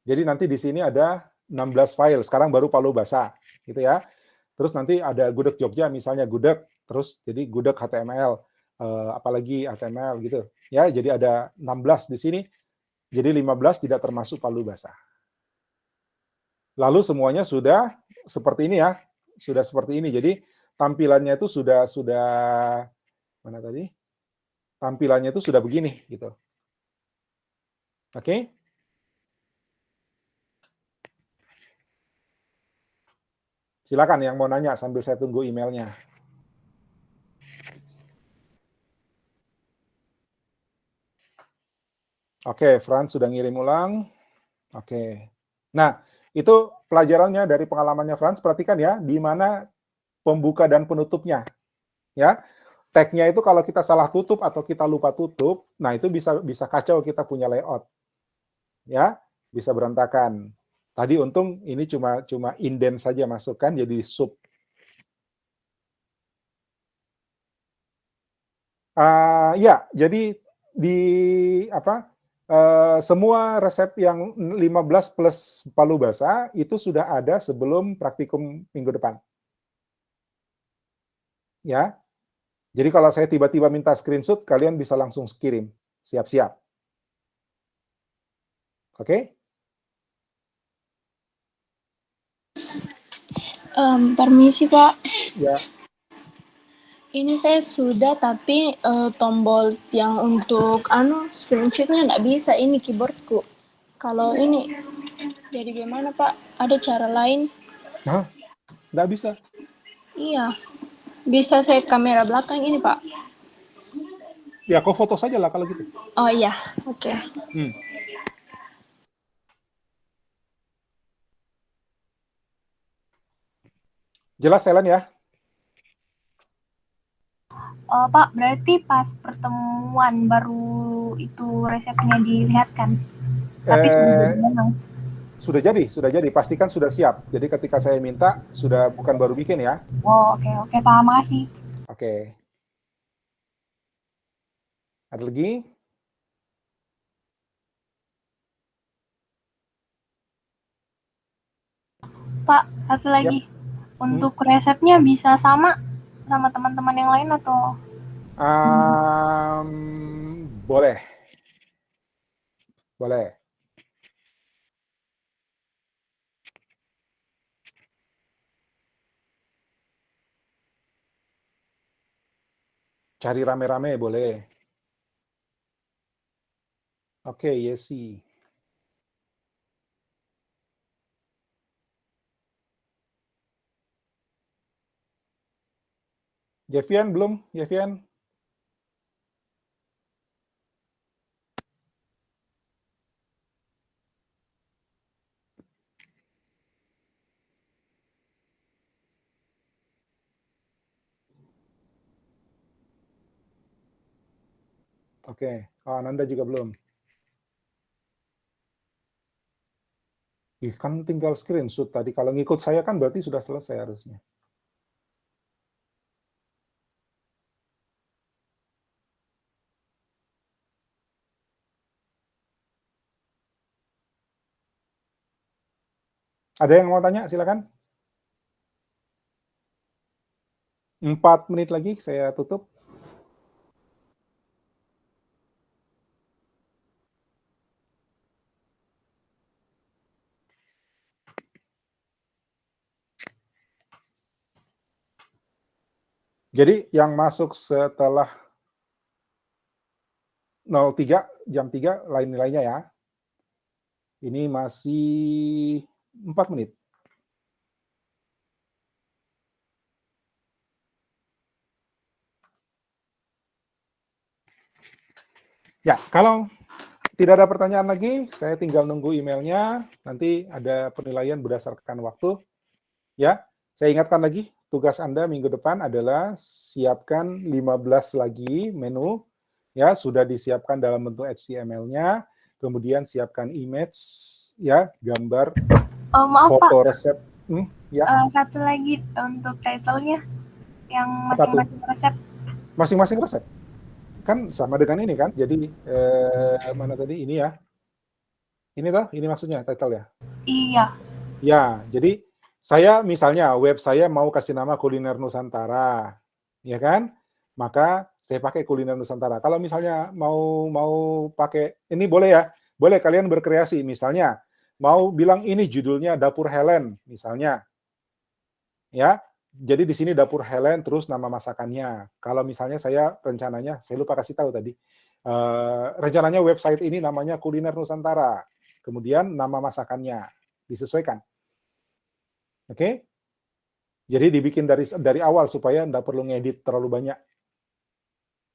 Jadi nanti di sini ada 16 file, sekarang baru Palu Basa, gitu ya. Terus nanti ada gudeg Jogja, misalnya gudeg, terus jadi gudeg HTML, apalagi HTML gitu. Ya, jadi ada 16 di sini, jadi 15 tidak termasuk Palu Basa. Lalu semuanya sudah seperti ini ya, sudah seperti ini. Jadi tampilannya itu sudah mana tadi? Tampilannya itu sudah begini gitu. Oke? Silakan yang mau nanya sambil saya tunggu emailnya. Oke, Franz sudah ngirim ulang. Oke. Nah, itu pelajarannya dari pengalamannya Franz. Perhatikan ya, di mana pembuka dan penutupnya. Ya, tag-nya itu kalau kita salah tutup atau kita lupa tutup, nah itu bisa kacau kita punya layout. Ya, bisa berantakan. Tadi untung ini cuma indent saja masukkan jadi sub. Ya, jadi di semua resep yang 15 plus Palu Basa itu sudah ada sebelum praktikum minggu depan. Ya. Jadi kalau saya tiba-tiba minta screenshot, kalian bisa langsung kirim. Siap-siap. Oke? Permisi, Pak. Ya. Ini saya sudah, tapi tombol yang untuk screenshotnya nggak bisa, ini keyboardku. Kalau ini, jadi gimana, Pak? Ada cara lain? Hah? Nggak bisa. Iya. Bisa saya kamera belakang ini, Pak? Ya, kau foto saja lah kalau gitu. Oh iya, oke. Jelas, Helen ya? Pak, berarti pas pertemuan baru itu resepnya dilihatkan? Tapi sudah jadi. Pastikan sudah siap. Jadi ketika saya minta, sudah bukan baru bikin ya. Oh, oke, Pak, makasih. Oke. Ada lagi? Pak, satu lagi. Untuk resepnya bisa sama teman-teman yang lain atau? Boleh. Boleh. Cari rame-rame boleh. Oke, Yesi. Jevian belum? Jevian? Oke. Oh, Ananda juga belum. Kan tinggal screenshot tadi. Kalau ngikut saya kan berarti sudah selesai harusnya. Ada yang mau tanya? Silakan. 4 menit lagi saya tutup. Jadi yang masuk setelah 03, jam 3, lain nilainya ya. Ini masih 4 menit. Ya, kalau tidak ada pertanyaan lagi, saya tinggal nunggu emailnya. Nanti ada penilaian berdasarkan waktu. Ya, saya ingatkan lagi, tugas Anda minggu depan adalah siapkan 15 lagi menu. Ya, sudah disiapkan dalam bentuk HTML-nya. Kemudian siapkan image, ya, gambar, Maaf foto Pak, resep. Ya, satu lagi untuk title-nya yang Apa tuh? masing-masing resep. Masing-masing resep. Kan sama dengan ini kan, jadi mana tadi, ini ya. Ini toh, ini maksudnya title ya. Iya. Ya, jadi saya misalnya web saya mau kasih nama Kuliner Nusantara, ya kan? Maka saya pakai Kuliner Nusantara. Kalau misalnya mau pakai ini boleh ya, boleh kalian berkreasi. Misalnya mau bilang ini judulnya Dapur Helen, misalnya, ya. Jadi di sini Dapur Helen terus nama masakannya. Kalau misalnya saya rencananya, saya lupa kasih tahu tadi, rencananya website ini namanya Kuliner Nusantara. Kemudian nama masakannya disesuaikan. Oke? Jadi dibikin dari awal supaya nggak perlu ngedit terlalu banyak.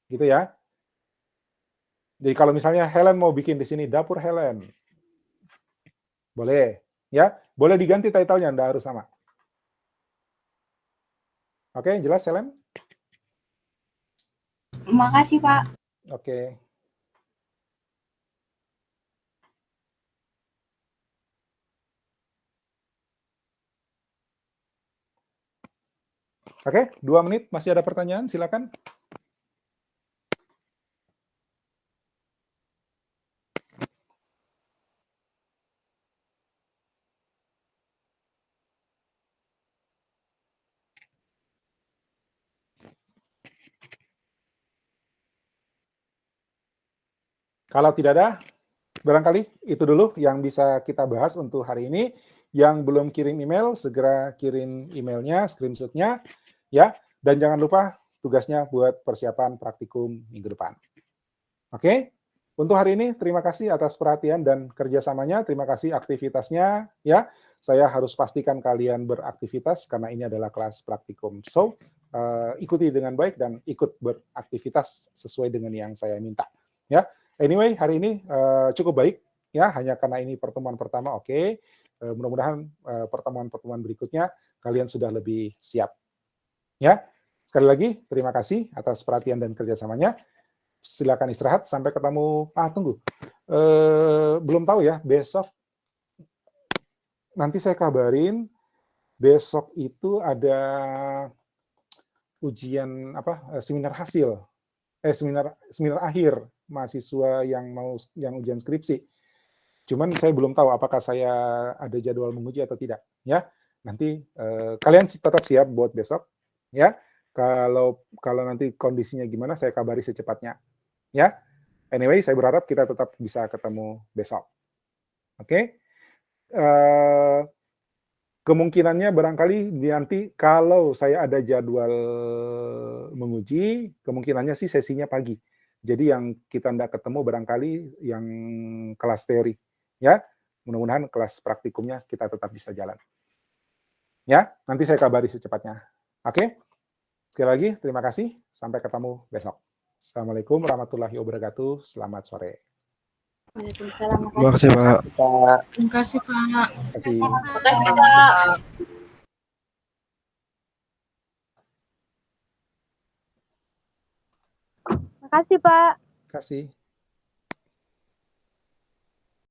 Gitu ya. Jadi kalau misalnya Helen mau bikin di sini Dapur Helen. Boleh, ya. Boleh diganti title-nya, nggak harus sama. Oke, jelas Helen? Makasih Pak. Oke. Oke, 2 menit. Masih ada pertanyaan? Silakan. Kalau tidak ada, barangkali itu dulu yang bisa kita bahas untuk hari ini. Yang belum kirim email, segera kirim emailnya, screenshot-nya, ya. Dan jangan lupa tugasnya buat persiapan praktikum minggu depan. Oke? Untuk hari ini, terima kasih atas perhatian dan kerjasamanya. Terima kasih aktivitasnya, ya. Saya harus pastikan kalian beraktivitas karena ini adalah kelas praktikum. So, ikuti dengan baik dan ikut beraktivitas sesuai dengan yang saya minta. Ya. Anyway, hari ini cukup baik, ya. Hanya karena ini pertemuan pertama, oke. Mudah-mudahan pertemuan-pertemuan berikutnya kalian sudah lebih siap. Ya. Sekali lagi, terima kasih atas perhatian dan kerjasamanya. Silakan istirahat, sampai ketemu. Tunggu. Belum tahu ya, besok nanti saya kabarin, besok itu ada ujian seminar hasil. Seminar akhir mahasiswa yang ujian skripsi. Cuman saya belum tahu apakah saya ada jadwal menguji atau tidak, ya. Nanti kalian tetap siap buat besok, ya. Kalau nanti kondisinya gimana, saya kabari secepatnya, ya. Anyway, saya berharap kita tetap bisa ketemu besok. Oke? Kemungkinannya barangkali nanti kalau saya ada jadwal menguji, kemungkinannya sih sesinya pagi. Jadi yang kita tidak ketemu barangkali yang kelas teori, ya. Mudah-mudahan kelas praktikumnya kita tetap bisa jalan. Ya, nanti saya kabari secepatnya. Oke? Sekali lagi, terima kasih. Sampai ketemu besok. Assalamualaikum warahmatullahi wabarakatuh. Selamat sore. Waalaikumsalam. Terima kasih Pak. Terima kasih Pak. Terima kasih. Makasih Pak. Makasih Pak. Terima kasih.